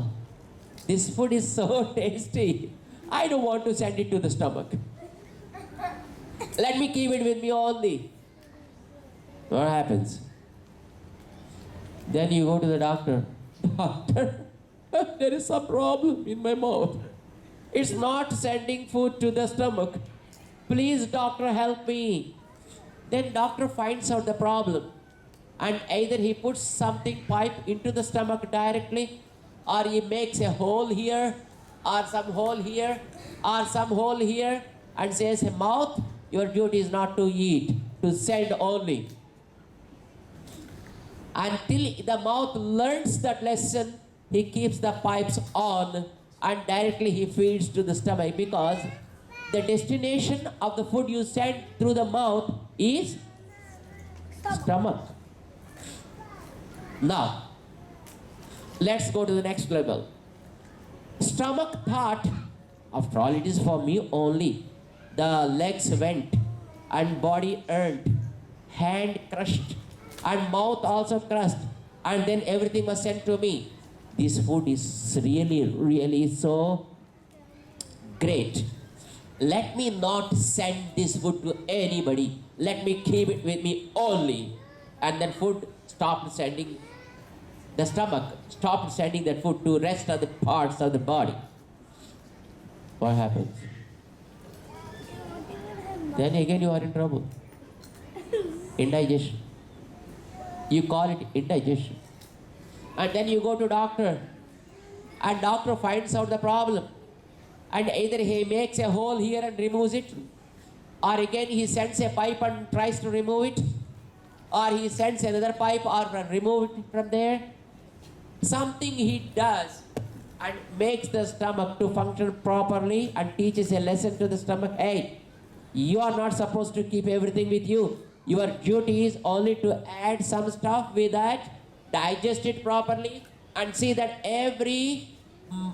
this food is so tasty. I don't want to send it to the stomach. Let me keep it with me only." What happens? Then you go to the doctor. "Doctor, there is some problem in my mouth. It's not sending food to the stomach. Please, doctor, help me." Then doctor finds out the problem, and either he puts something pipe into the stomach directly, or he makes a hole here, or some hole here, or some hole here, and says, "Mouth, your duty is not to eat, to send only." Until the mouth learns that lesson, he keeps the pipes on and directly he feeds to the stomach, because the destination of the food you send through the mouth is stomach. Now, let's go to the next level. Stomach thought, after all, it is for me only. The legs went and body earned, hand crushed, and mouth also crushed, and then everything was sent to me. This food is really, really so great. Let me not send this food to anybody. Let me keep it with me only. And then food stopped sending, the stomach stopped sending that food to rest of the parts of the body. What happens? Then again you are in trouble. Indigestion. You call it indigestion. And then you go to doctor, and doctor finds out the problem, and either he makes a hole here and removes it, or again he sends a pipe and tries to remove it, or he sends another pipe or remove it from there. Something he does and makes the stomach to function properly and teaches a lesson to the stomach. Hey, you are not supposed to keep everything with you. Your duty is only to add some stuff with that, digest it properly, and see that every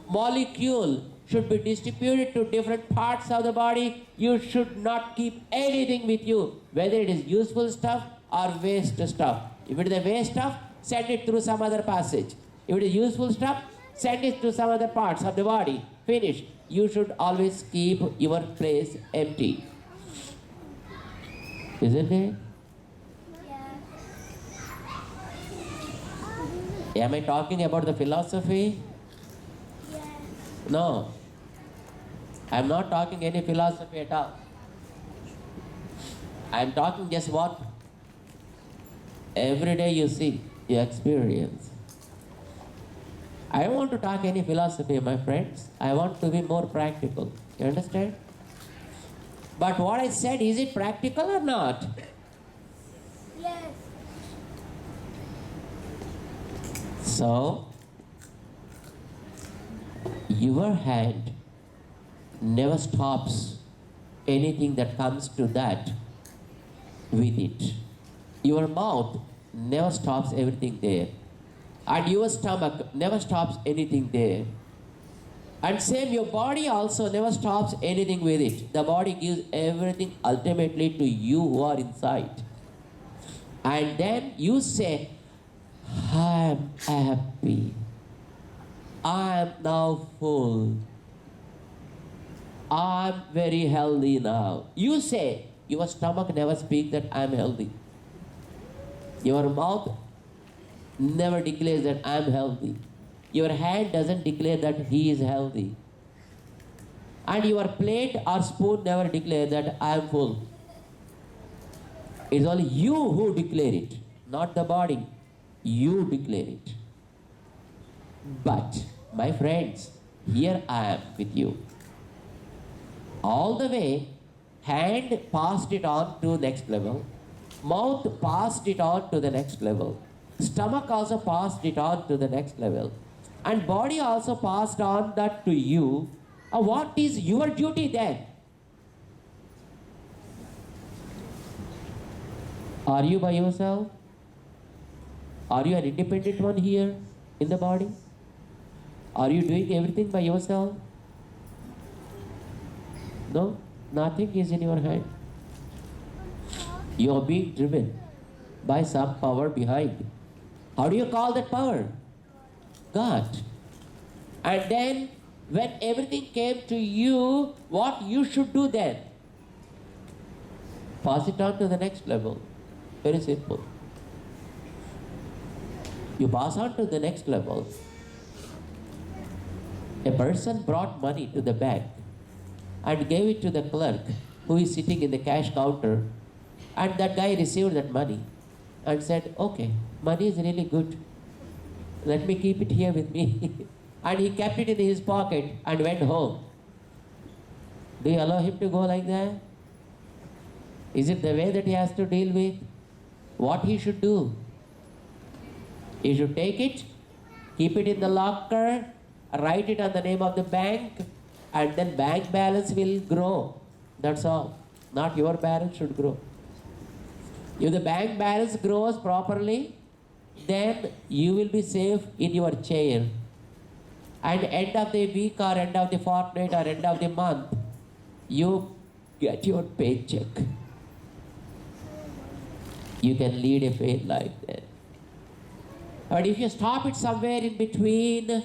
molecule should be distributed to different parts of the body. You should not keep anything with you, whether it is useful stuff or waste stuff. If it is a waste stuff, send it through some other passage. If it is useful stuff, send it to some other parts of the body. Finish. You should always keep your place empty. Isn't it? Yeah. Am I talking about the philosophy? Yeah. No. I am not talking any philosophy at all. I am talking just what every day you see, you experience. I don't want to talk any philosophy, my friends. I want to be more practical. You understand? But what I said, is it practical or not? Yes. So, your hand never stops anything that comes to that with it. Your mouth never stops everything there. And your stomach never stops anything there. And same, your body also never stops anything with it. The body gives everything ultimately to you who are inside. And then you say, I am happy. I am now full. I am very healthy now. You say, your stomach never speaks that I am healthy. Your mouth never declares that I am healthy. Your hand doesn't declare that he is healthy. And your plate or spoon never declares that I am full. It's only you who declare it, not the body. You declare it. But, my friends, here I am with you. All the way, hand passed it on to next level, mouth passed it on to the next level, stomach also passed it on to the next level, and body also passed on that to you. What is your duty then? Are you by yourself? Are you an independent one here in the body? Are you doing everything by yourself? No, nothing is in your hand. You are being driven by some power behind. How do you call that power? God. And then, when everything came to you, what you should do then? Pass it on to the next level. Very simple. You pass on to the next level. A person brought money to the bank and gave it to the clerk who is sitting in the cash counter, and that guy received that money and said, okay, money is really good. Let me keep it here with me. And he kept it in his pocket and went home. Do you allow him to go like that? Is it the way that he has to deal with? What he should do? He should take it, keep it in the locker, write it on the name of the bank, and then bank balance will grow. That's all. Not your balance should grow. If the bank balance grows properly, then you will be safe in your chair. And end of the week or end of the fortnight or end of the month, you get your paycheck. You can lead a faith like that. But if you stop it somewhere in between,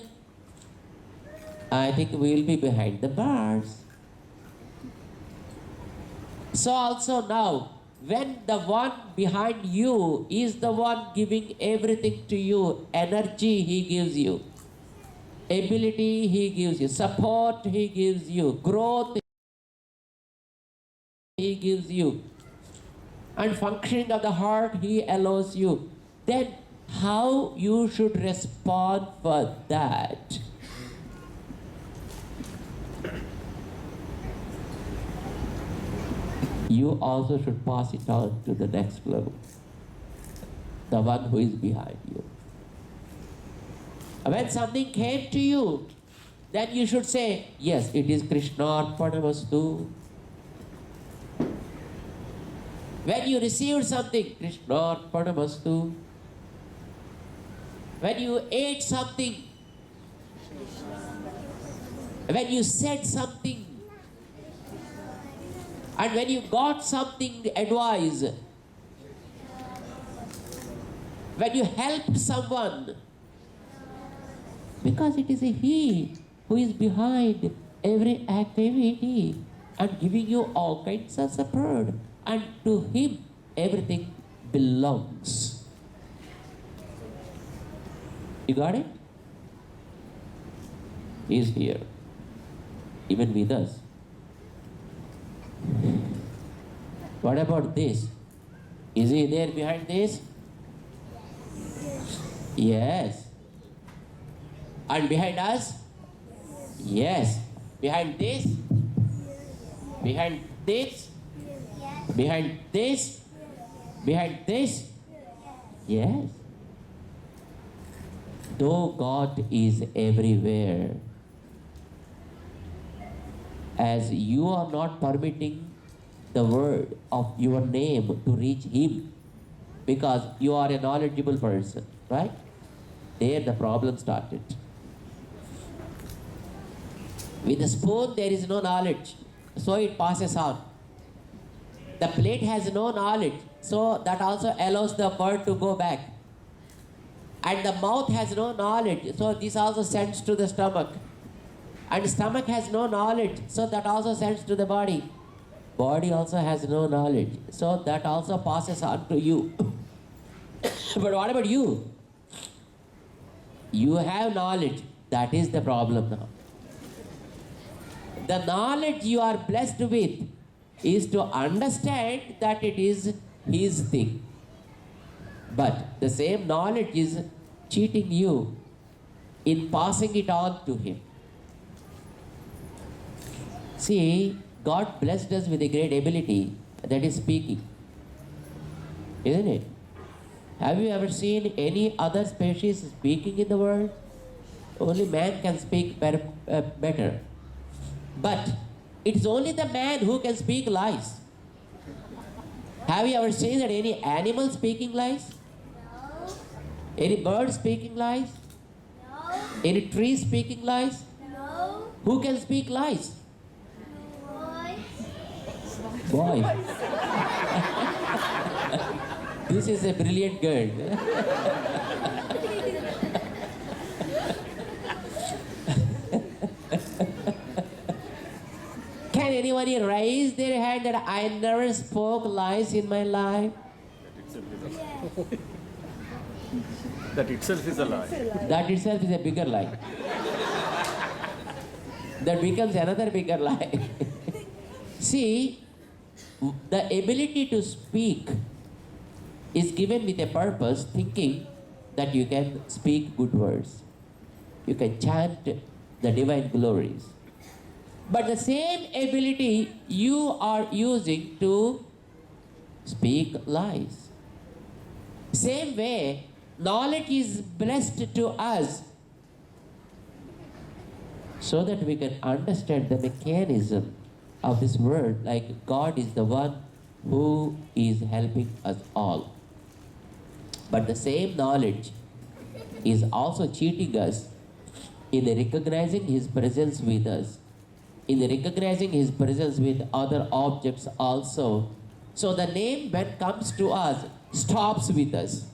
I think we will be behind the bars. So also now, when the one behind you is the one giving everything to you, energy he gives you, ability he gives you, support he gives you, growth he gives you, and functioning of the heart he allows you, then how you should respond for that? You also should pass it on to the next level, the one who is behind you. When something came to you, then you should say, yes, it is Krishna Arpanamastu. When you received something, Krishna Arpanamastu. When you ate something, when you said something, and when you got something advice, when you helped someone, because it is he who is behind every activity and giving you all kinds of support, and to him everything belongs. You got it? He is here, even with us. What about this? Is he there behind this? Yes. And behind us? Yes. Behind this? Behind this? Behind this? Behind this? Yes. Though God is everywhere, as you are not permitting the word of your name to reach him, because you are a knowledgeable person, right? There the problem started. With a spoon there is no knowledge, so it passes on. The plate has no knowledge, so that also allows the bird to go back. And the mouth has no knowledge, so this also sends to the stomach. And stomach has no knowledge, so that also sends to the body. Body also has no knowledge, so that also passes on to you. But what about you? You have knowledge. That is the problem now. The knowledge you are blessed with is to understand that it is his thing. But the same knowledge is cheating you in passing it on to him. See, God blessed us with a great ability, that is speaking. Isn't it? Have you ever seen any other species speaking in the world? Only man can speak better. But it's only the man who can speak lies. Have you ever seen that any animal speaking lies? No. Any bird speaking lies? No. Any tree speaking lies? No. Who can speak lies? Boys. Boy. This is a brilliant girl. Can anybody raise their hand that I never spoke lies in my life? That itself is a lie. That itself is a bigger lie. That becomes another bigger lie. See, the ability to speak is given with a purpose, thinking that you can speak good words. You can chant the divine glories. But the same ability you are using to speak lies. Same way, knowledge is blessed to us so that we can understand the mechanism of this world, like God is the one who is helping us all. But the same knowledge is also cheating us in recognizing His presence with us, in recognizing His presence with other objects also. So the name when comes to us stops with us.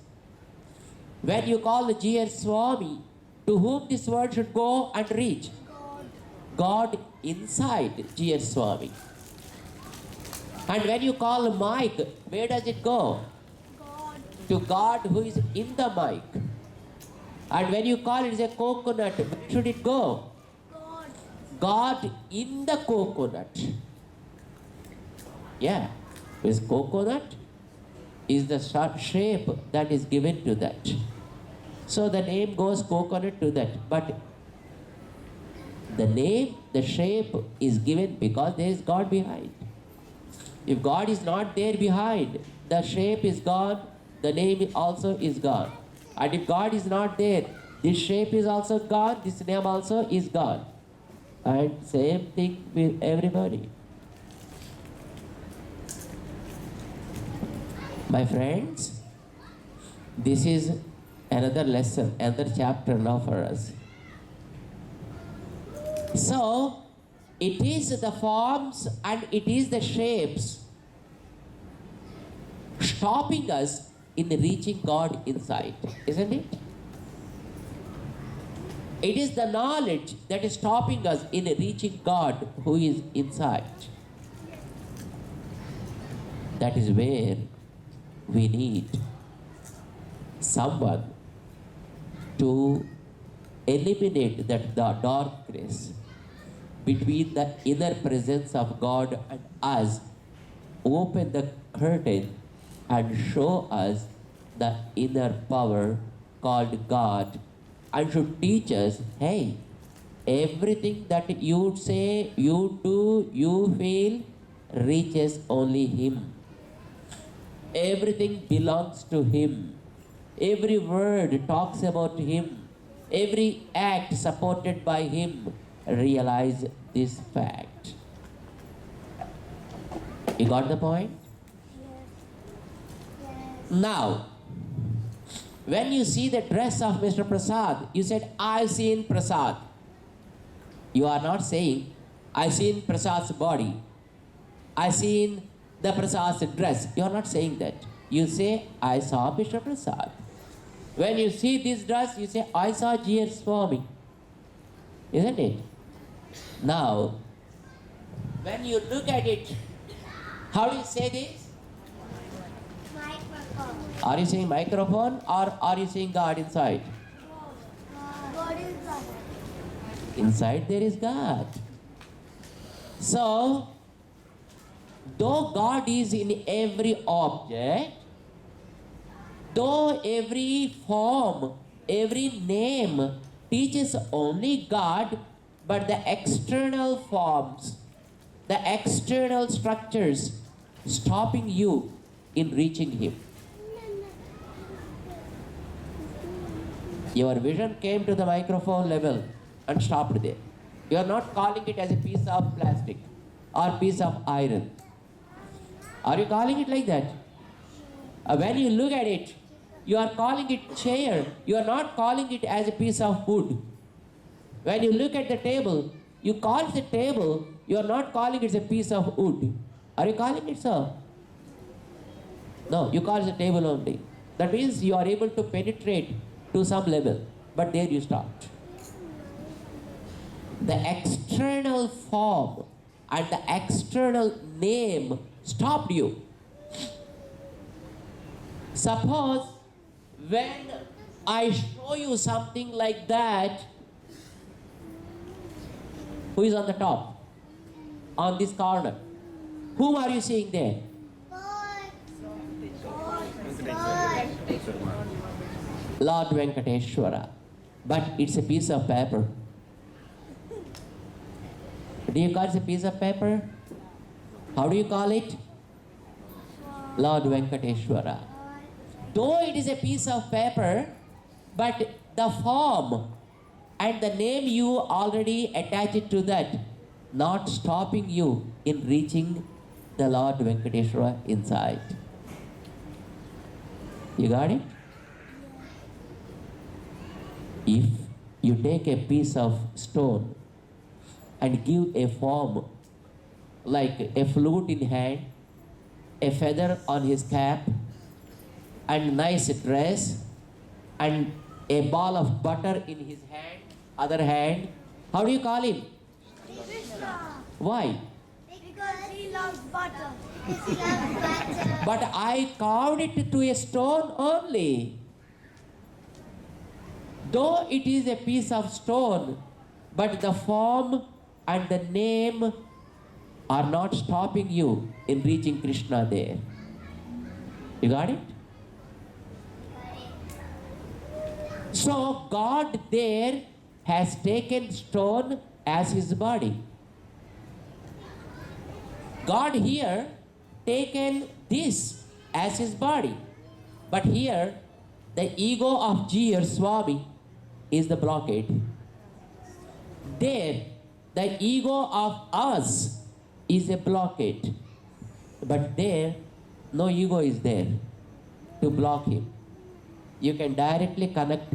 When you call the Jeeyar Swami, to whom this word should go and reach? God inside Jeeyar Swami. And when you call mic, where does it go? God. To God who is in the mic. And when you call it is a coconut, where should it go? God. God in the coconut. Yeah, because coconut is the shape that is given to that. So the name goes coconut to that. But the name, the shape is given because there is God behind. If God is not there behind, the shape is gone, the name also is gone. And if God is not there, this shape is also gone, this name also is gone. And same thing with everybody. My friends, this is another lesson, another chapter now for us. So, it is the forms and it is the shapes stopping us in reaching God inside, isn't it? It is the knowledge that is stopping us in reaching God who is inside. That is where we need someone to eliminate that darkness between the inner presence of God and us, open the curtain and show us the inner power called God, and should teach us, hey, everything that you say, you do, you feel, reaches only Him. Everything belongs to Him. Every word talks about Him. Every act supported by Him. Realize this fact. You got the point? Yes. Now, when you see the dress of Mr. Prasad, you said, I've seen Prasad. You are not saying, I've seen Prasad's body. I've seen the Prasad's dress. You are not saying that. You say, I saw Mr. Prasad. When you see this dress, you say, I saw Jeeyar Swami. Isn't it? Now, when you look at it, how do you say this? Microphone. Are you saying microphone or are you saying God inside? God is God. Inside there is God. So, though God is in every object, though every form, every name teaches only God, but the external forms, the external structures stopping you in reaching Him. Your vision came to the microphone level and stopped there. You are not calling it as a piece of plastic or piece of iron. Are you calling it like that? When you look at it, you are calling it chair. You are not calling it as a piece of wood. When you look at the table, you call it a table. You are not calling it a piece of wood. Are you calling it so? No, you call it a table only. That means you are able to penetrate to some level, but there you stopped. The external form and the external name stopped you. Suppose when I show you something like that, who is on the top? On this corner. Whom are you seeing there? Lord Venkateshwara. But it's a piece of paper. Do you call it a piece of paper? How do you call it? Lord Venkateshwara. Though it is a piece of paper, but the form and the name you already attached to that, not stopping you in reaching the Lord Venkateshwara inside. You got it? If you take a piece of stone and give a form like a flute in hand, a feather on his cap, and nice dress, and a ball of butter in his hand, other hand, how do you call him? Krishna. Why? Because he loves butter. Because he loves butter. But I carved it to a stone only. Though it is a piece of stone, but the form and the name are not stopping you in reaching Krishna there. You got it? So God there has taken stone as his body. God here taken this as his body. But here the ego of Jeeyar Swami is the blockade. There the ego of us is a blockade. But there no ego is there to block him. You can directly connect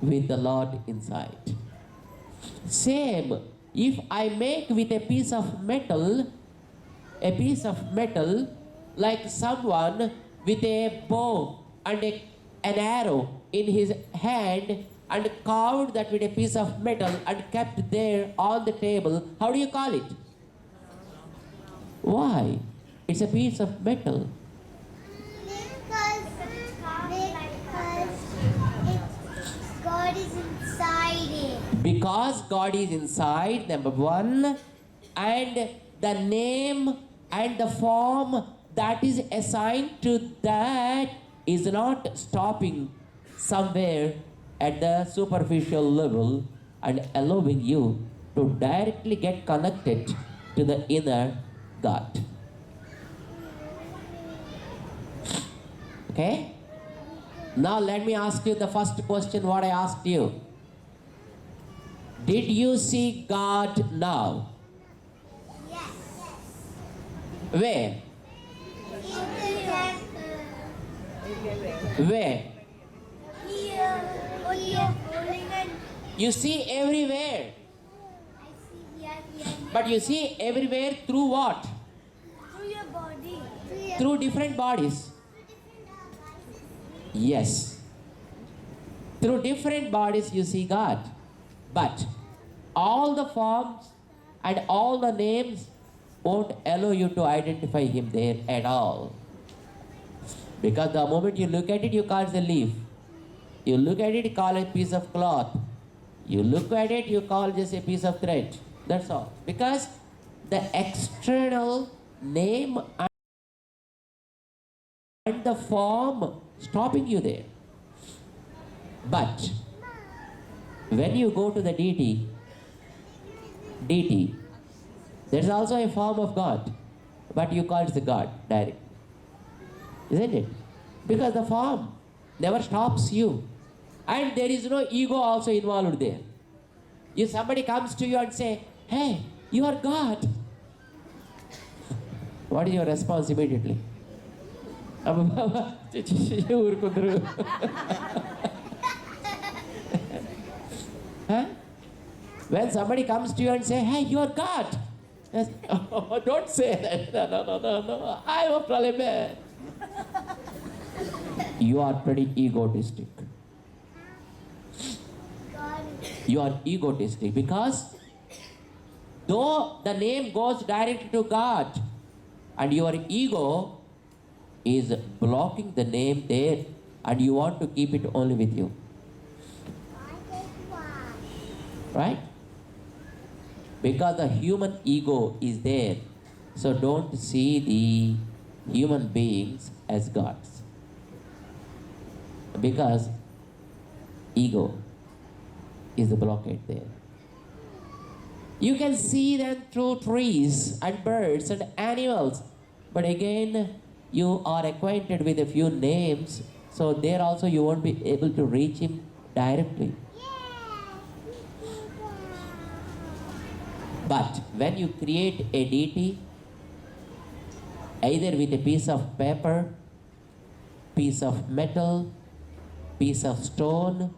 with the Lord inside. Same, if I make with a piece of metal, like someone with a bow and an arrow in his hand and carved that with a piece of metal and kept there on the table, how do you call it? Why? It's a piece of metal. God is inside it. Because God is inside, number one, and the name and the form that is assigned to that is not stopping somewhere at the superficial level and allowing you to directly get connected to the inner God. Okay? Now let me ask you the first question what I asked you. Did you see God now? Yes. Where? In the temple. Where? Here. Holding and You see everywhere. I see here. But you see everywhere through what? Through your body. Through different bodies. Yes. Through different bodies you see God. But all the forms and all the names won't allow you to identify him there at all. Because the moment you look at it, you call it a leaf. You look at it, you call it a piece of cloth. You look at it, you call it just a piece of thread. That's all. Because the external name and the form stopping you there. But When you go to the deity, there's also a form of God, but you call it the God direct. Isn't it? Because the form never stops you. And there is no ego also involved there. If somebody comes to you and say, hey, you are God. What is your response immediately? Huh? When somebody comes to you and say, hey, you are God. Yes. Oh, don't say that. No. I am a pralaman. You are pretty egotistic. You are egotistic because though the name goes directly to God and your ego is blocking the name there and you want to keep it only with you. Right? Because the human ego is there. So don't see the human beings as gods. Because ego is the blockade there. You can see them through trees and birds and animals. But again, you are acquainted with a few names. So there also you won't be able to reach him directly. But when you create a deity, either with a piece of paper, piece of metal, piece of stone,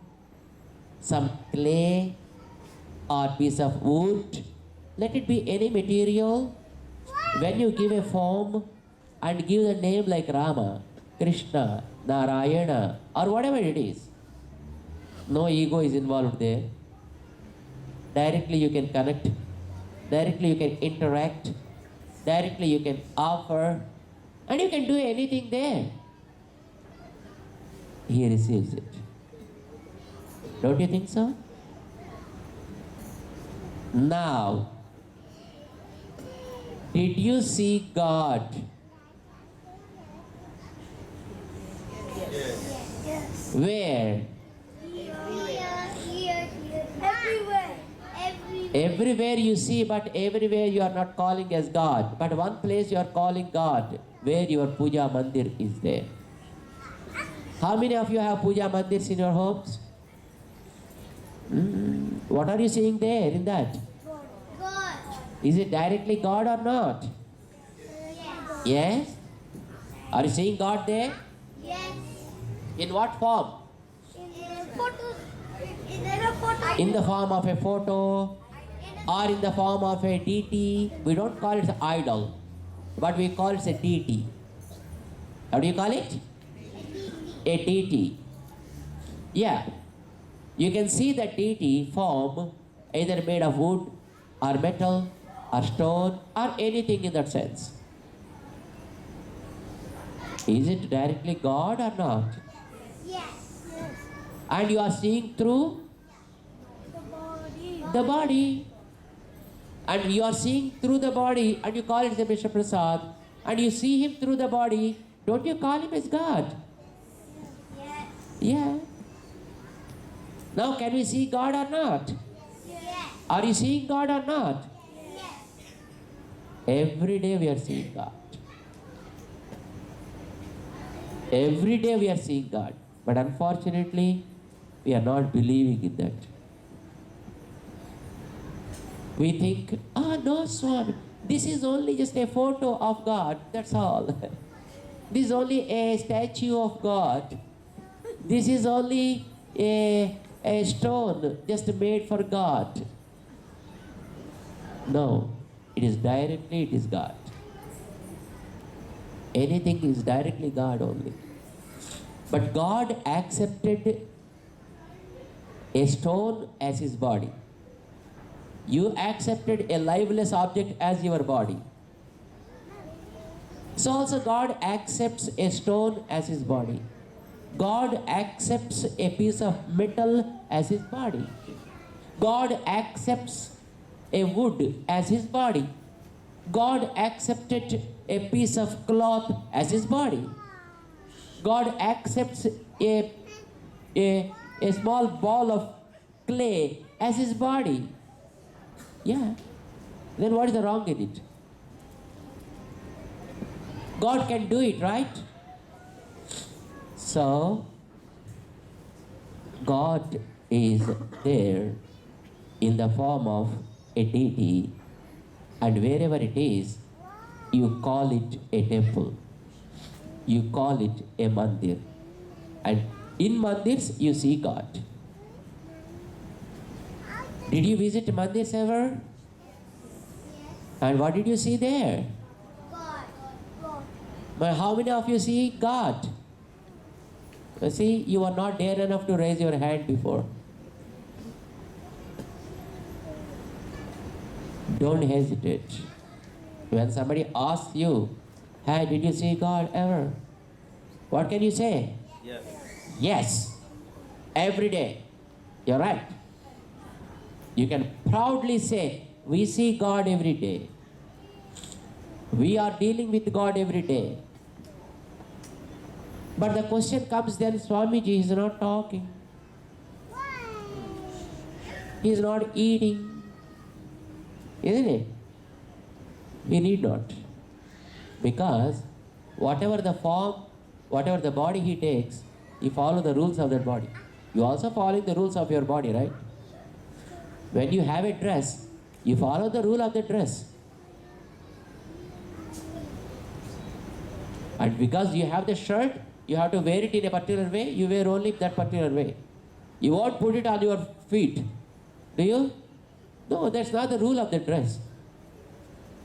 some clay, or piece of wood, let it be any material. When you give a form and give the name like Rama, Krishna, Narayana, or whatever it is, no ego is involved there. Directly you can connect. Directly you can interact, directly you can offer, and you can do anything there. He receives it. Don't you think so? Now, did you see God? Yes. Where? Here. Everywhere. Everywhere you see, but everywhere you are not calling as God. But one place you are calling God, where your puja mandir is there. How many of you have puja mandirs in your homes? What are you seeing there in that? God. Is it directly God or not? Yes? Are you seeing God there? Yes. In what form? In the form of a photo or in the form of a deity. We don't call it an idol, but we call it a deity. How do you call it? A deity. Yeah. You can see the deity form either made of wood or metal or stone or anything in that sense. Is it directly God or not? Yes. And you are seeing through the body. And you are seeing through the body and you call it the Mr. Prasad. And you see him through the body. Don't you call him as God? Yes. Yeah. Now can we see God or not? Yes. Are you seeing God or not? Yes. Every day we are seeing God. Every day we are seeing God. But unfortunately, we are not believing in that. We think, no, Swami, this is only just a photo of God, that's all. This is only a statue of God. This is only a stone just made for God. No, it is God. Anything is directly God only. But God accepted a stone as his body. You accepted a lifeless object as your body. So also God accepts a stone as his body. God accepts a piece of metal as his body. God accepts a wood as his body. God accepted a piece of cloth as his body. God accepts a small ball of clay as his body. Yeah. Then what is the wrong in it? God can do it, right? So, God is there in the form of a deity, and wherever it is, you call it a temple. You call it a mandir. And in mandirs, you see God. Did you visit mandirs ever? And what did you see there? God. God. But how many of you see God? You see, you are not dare enough to raise your hand before. Don't hesitate. When somebody asks you, hey, did you see God ever? What can you say? Yes. Yes. Every day. You're right. You can proudly say, we see God every day. We are dealing with God every day. But the question comes then, Swamiji is not talking. He is not eating. Isn't it? We need not. Because whatever the form, whatever the body he takes, he follows the rules of that body. You also follow the rules of your body, right? When you have a dress, you follow the rule of the dress. And because you have the shirt, you have to wear it in a particular way, you wear only that particular way. You won't put it on your feet. Do you? No, that's not the rule of the dress.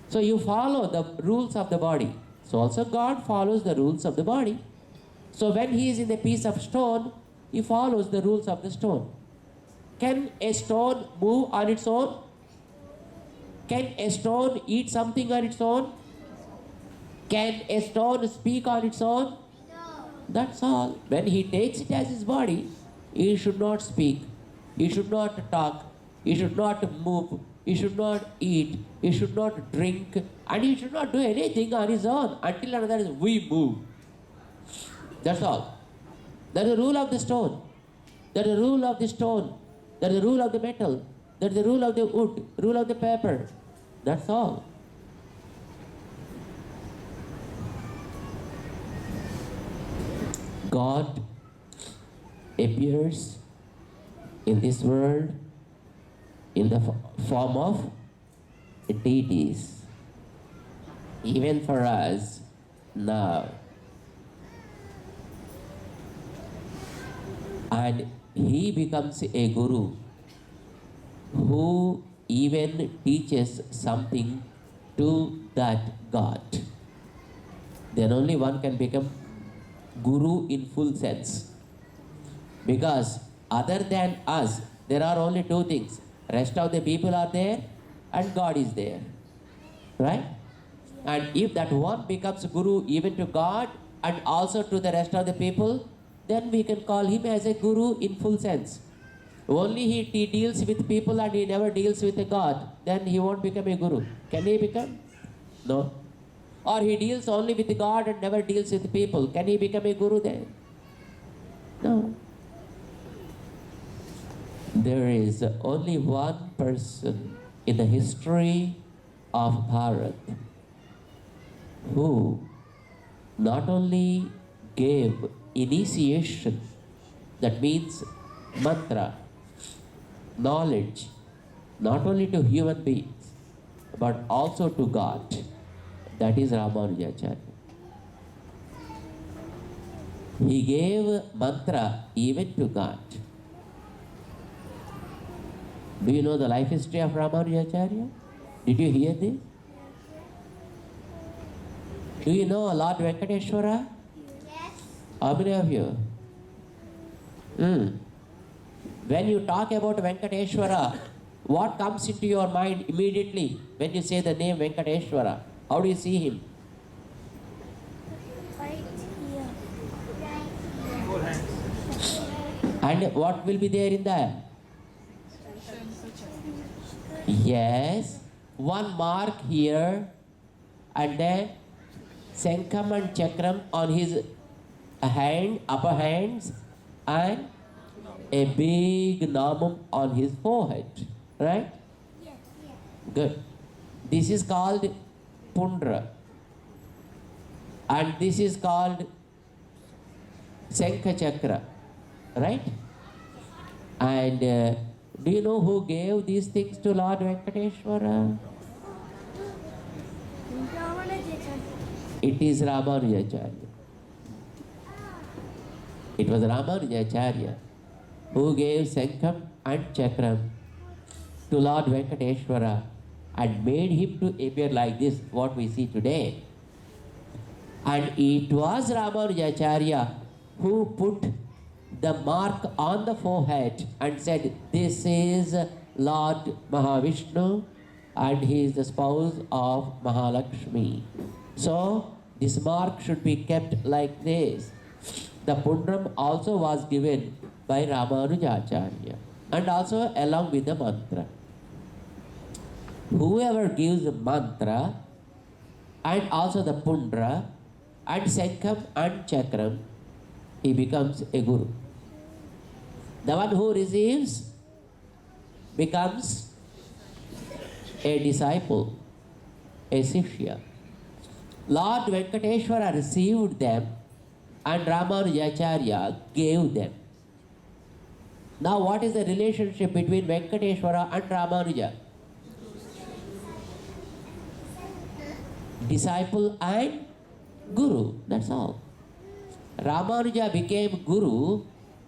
So you follow the rules of the body. So also God follows the rules of the body. So when he is in a piece of stone, he follows the rules of the stone. Can a stone move on its own? Can a stone eat something on its own? Can a stone speak on its own? No. That's all. When he takes it as his body, he should not speak, he should not talk, he should not move, he should not eat, he should not drink, and he should not do anything on his own until another we move. That's all. That's the rule of the stone. That's the rule of the stone. That's the rule of the metal. That's the rule of the wood, rule of the paper. That's all. God appears in this world in the form of deities. Even for us now. And he becomes a guru who even teaches something to that God. Then only one can become guru in full sense. Because other than us, there are only two things. Rest of the people are there and God is there. Right? And if that one becomes guru even to God and also to the rest of the people, then we can call him as a guru in full sense. Only he deals with people and he never deals with a God, then he won't become a guru. Can he become? No. Or he deals only with God and never deals with people. Can he become a guru then? No. There is only one person in the history of Bharat who not only gave initiation, that means mantra, knowledge, not only to human beings, but also to God. That is Ramanujacharya. He gave mantra even to God. Do you know the life history of Ramanujacharya? Did you hear this? Do you know Lord Venkateshwara? Yes. How many of you? When you talk about Venkateshwara, what comes into your mind immediately when you say the name Venkateshwara? How do you see him? Right here. Right Four hands. And what will be there in that? Yes, one mark here, and then Sankham and Chakram on his hand, upper hands, and a big namam on his forehead, right? Yes. Good. This is called Pundra. And this is called Shankha Chakra, right? And do you know who gave these things to Lord Venkateshwara? It is Ramanujacharya. It was Ramanujacharya who gave Sankham and Chakram to Lord Venkateshwara and made him to appear like this, what we see today. And it was Ramanujacharya who put the mark on the forehead and said, this is Lord Mahavishnu and he is the spouse of Mahalakshmi. So this mark should be kept like this. The Pundram also was given by Ramanujacharya and also along with the mantra. Whoever gives the mantra and also the Pundra and Sankham and Chakram, he becomes a guru. The one who receives becomes a disciple, a Shishya. Lord Venkateshwara received them and Ramanujacharya gave them. Now what is the relationship between Venkateshwara and Ramanuja? Disciple and Guru, that's all. Ramanuja became Guru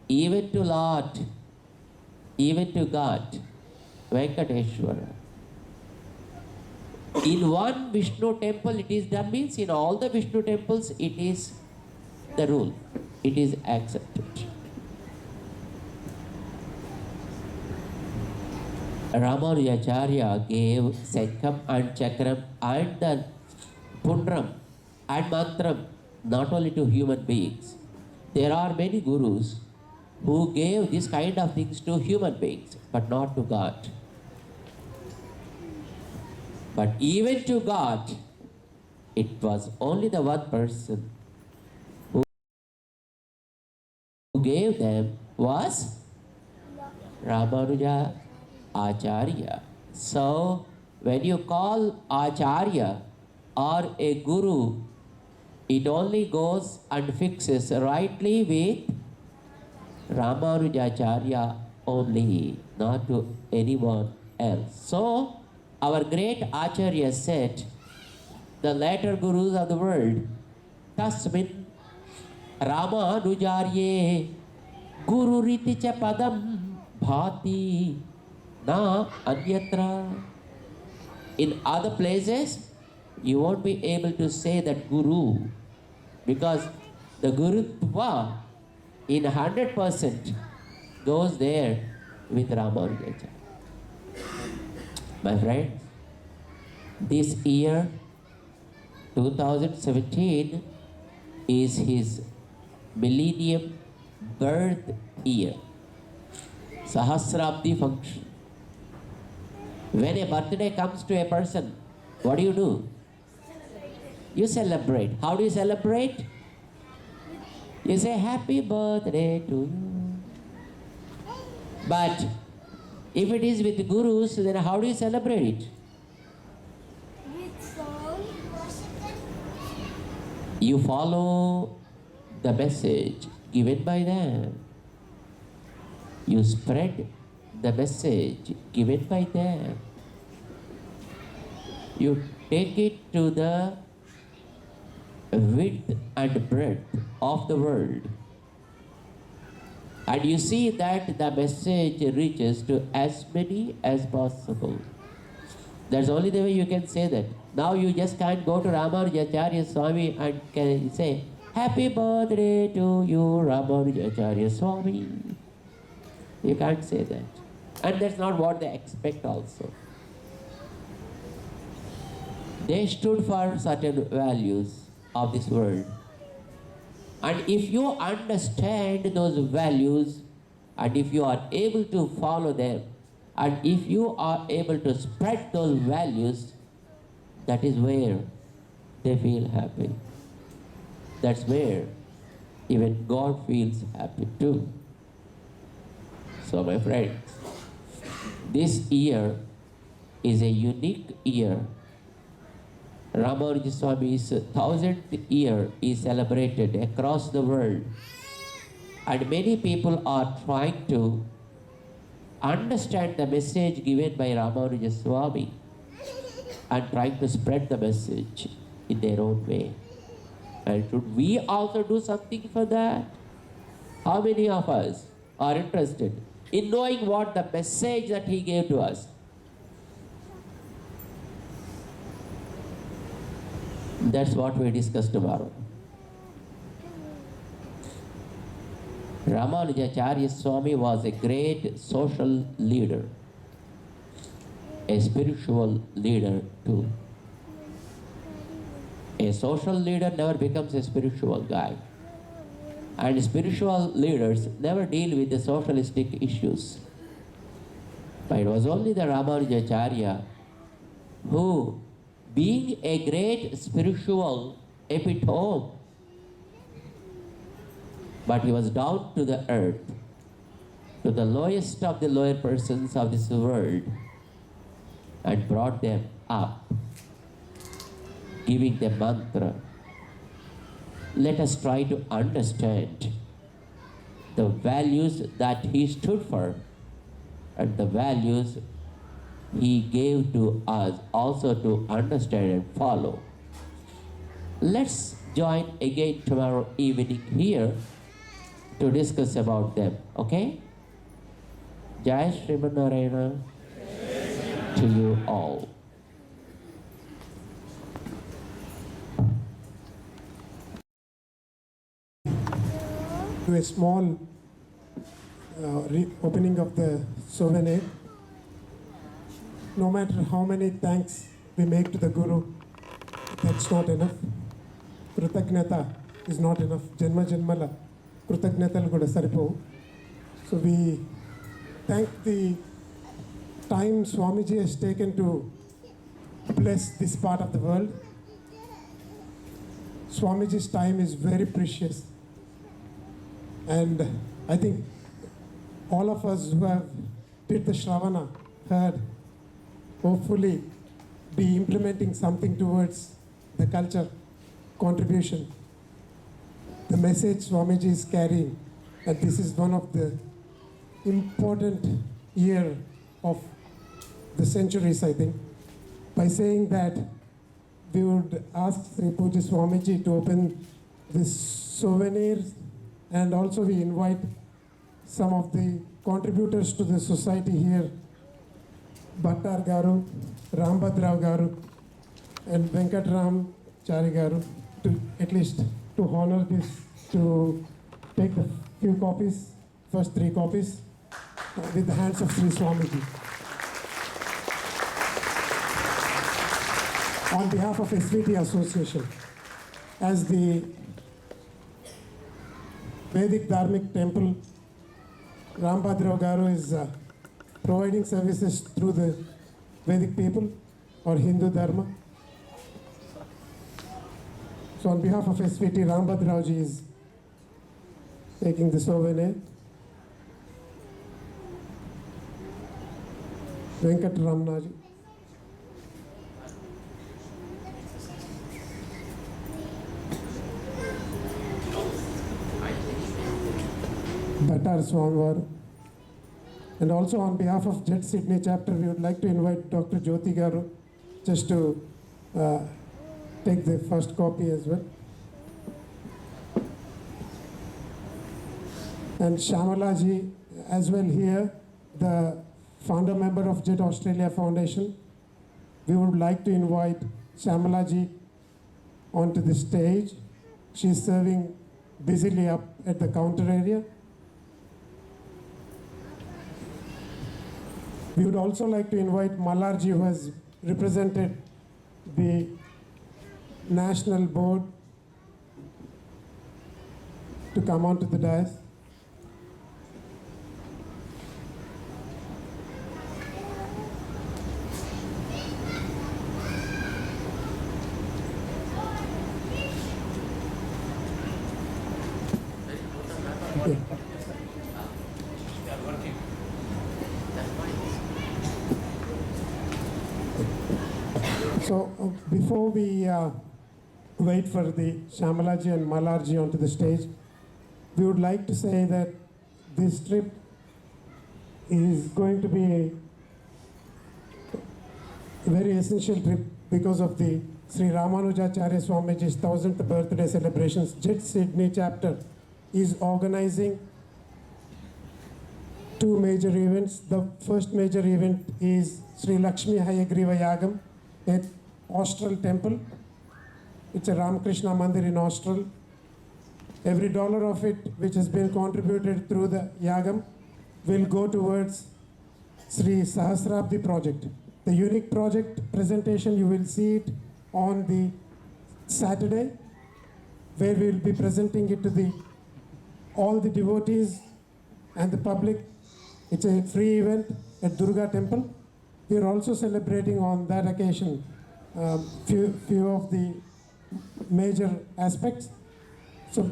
even to Lord, even to God, Venkateshwara. In one Vishnu temple it is done, means in all the Vishnu temples it is the rule, it is accepted. Ramanujacharya gave Sankham and Chakram and the Pundram and Mantram not only to human beings. There are many gurus who gave this kind of things to human beings, but not to God. But even to God, it was only the one person who gave them was Ramanuja Acharya. So, when you call Acharya or a guru, it only goes and fixes rightly with Ramanujacharya only, not to anyone else. So, our great Acharya said, the later gurus of the world, Tasmin Ramanujarye Guru Riticha Padam Bhati Na Anyatra. In other places, you won't be able to say that Guru, because the Gurutva in 100% goes there with Ramanujacharya. My friends, this year 2017 is his millennium birth year, Sahasrabdi function. When a birthday comes to a person, what do? You celebrate. How do you celebrate? You say happy birthday to you. But if it is with gurus, then how do you celebrate it? With song. You follow the message given by them. You spread the message given by them. You take it to the width and breadth of the world. And you see that the message reaches to as many as possible. That's only the way you can say that. Now you just can't go to Ramanujacharya Swami and can say, happy birthday to you, Ramanujacharya Swami. You can't say that. And that's not what they expect also. They stood for certain values of this world. And if you understand those values, and if you are able to follow them, and if you are able to spread those values, that is where they feel happy. That's where even God feels happy too. So, my friends, this year is a unique year. Ramanuja Swami's 1000th year is celebrated across the world, and many people are trying to understand the message given by Ramanuja Swami and trying to spread the message in their own way. And should we also do something for that? How many of us are interested in knowing what the message that he gave to us? That's what we discuss tomorrow. Ramanujacharya Swami was a great social leader, a spiritual leader too. A social leader never becomes a spiritual guy. And spiritual leaders never deal with the socialistic issues. But it was only the Ramanujacharya who, being a great spiritual epitome, but he was down to the earth, to the lowest of the lower persons of this world, and brought them up, giving them mantra. Let us try to understand the values that he stood for and the values he gave to us also to understand and follow. Let's join again tomorrow evening here to discuss about them, okay? Jai Sriman Narayana to you all. To a small opening of the Souvenir. No matter how many thanks we make to the Guru, that's not enough. Krutagnata is not enough. Janma janmala Krutagnatalu kuda saripovu. So we thank the time Swamiji has taken to bless this part of the world. Swamiji's time is very precious. And I think all of us who have did the Shravana heard, hopefully be implementing something towards the culture contribution. The message Swamiji is carrying, and this is one of the important year of the centuries, I think, by saying that we would ask Sri Puja Swamiji to open this souvenirs, and also we invite some of the contributors to the society here, Bhattar Garu, Rambhadrav Garu, and Venkatram Chari Garu, to at least to honor this, to take the few copies, first 3 copies, with the hands of Sri Swamiji. On behalf of SVT Association, as the Vedic Dharmic Temple, Rambhadrav Garu is providing services through the Vedic people or Hindu Dharma. So on behalf of SVT, Rambhadrav ji is taking the souvenir. Venkat Ramna ji. Bhattar Swamivaru. And also on behalf of Jet Sydney chapter, we would like to invite Dr. Jyoti Garu just to take the first copy as well. And Shamala ji as well here, the founder member of Jet Australia Foundation. We would like to invite Shamala ji onto the stage. She is serving busily up at the counter area. We would also like to invite Mallarji, who has represented the national board, to come onto the dais. Okay. before we wait for the Shamalaji and Malarji onto the stage, we would like to say that this trip is going to be a very essential trip because of the Sri Ramanujacharya Swamiji's 1000th birthday celebrations. JET Sydney chapter is organizing two major events. The first major event is Sri Lakshmi Hayagriva Yagam at Austral Temple. It's a Ramakrishna Mandir in Austral. Every dollar of it which has been contributed through the Yagam will go towards Sri Sahasrabdi project. The unique project presentation, you will see it on the Saturday, where we will be presenting it to all the devotees and the public. It's a free event at Durga Temple. We are also celebrating on that occasion few of the major aspects. So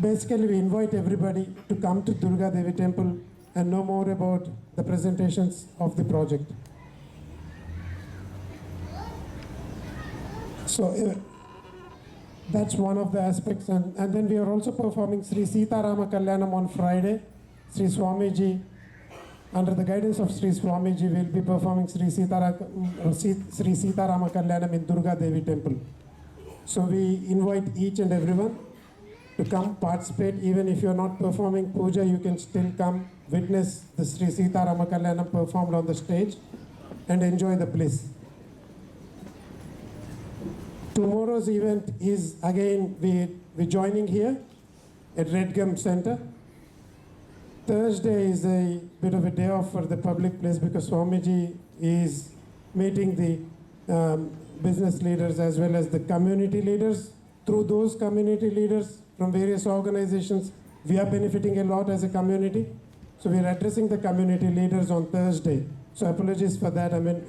basically we invite everybody to come to Durga Devi Temple and know more about the presentations of the project. So that's one of the aspects, and then we are also performing Sri Sita Rama Kalyanam on Friday. Sri Swamiji, under the guidance of Sri Swamiji, will be performing Sri Sita Rama Kalyanam in Durga Devi Temple. So we invite each and everyone to come participate. Even if you are not performing puja, you can still come witness the Sri Sita Rama Kalyanam performed on the stage and enjoy the bliss. Tomorrow's event is again we're joining here at Redgum Center. Thursday is a bit of a day off for the public place because Swamiji is meeting the business leaders as well as the community leaders. Through those community leaders from various organizations, we are benefiting a lot as a community. So we are addressing the community leaders on Thursday. So apologies for that. I mean,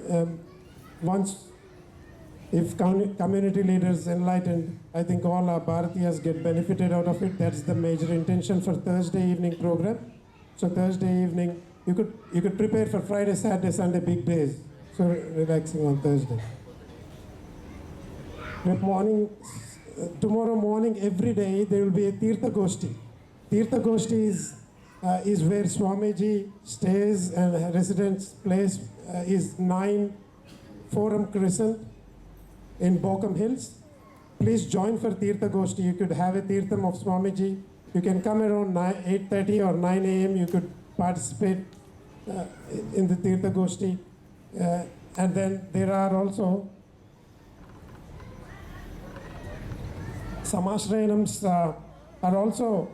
if community leaders enlightened, I think all our Bharatiyas get benefited out of it. That's the major intention for Thursday evening program. So Thursday evening, you could prepare for Friday, Saturday, Sunday, big days. So relaxing on Thursday. Tomorrow morning, every day, there will be a Tirtha Goshti. Tirtha Goshti is where Swamiji stays and residence place is 9 Forum Crescent in Bokam Hills. Please join for Tirtha Goshti. You could have a Tirtham of Swamiji. You can come around 8:30 or 9 a.m. You could participate in the Tirtha Goshti. And then there are also Samashrayanams are also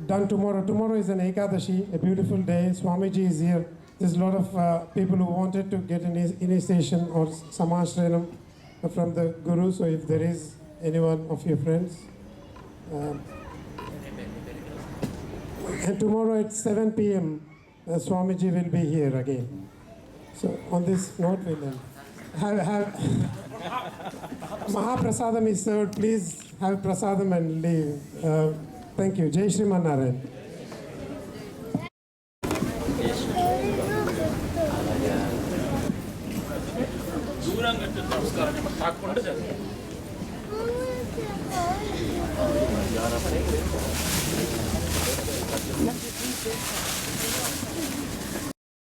done tomorrow. Tomorrow is an Ekadashi, a beautiful day. Swamiji is here. There's a lot of people who wanted to get an initiation or Samashrayanam from the Guru. So if there is anyone of your friends. And tomorrow at 7 p.m. Swamiji will be here again. So on this note, we'll have Mahaprasadam is served. Please have prasadam and leave. Thank you. Jai Sriman Narayana. Mama,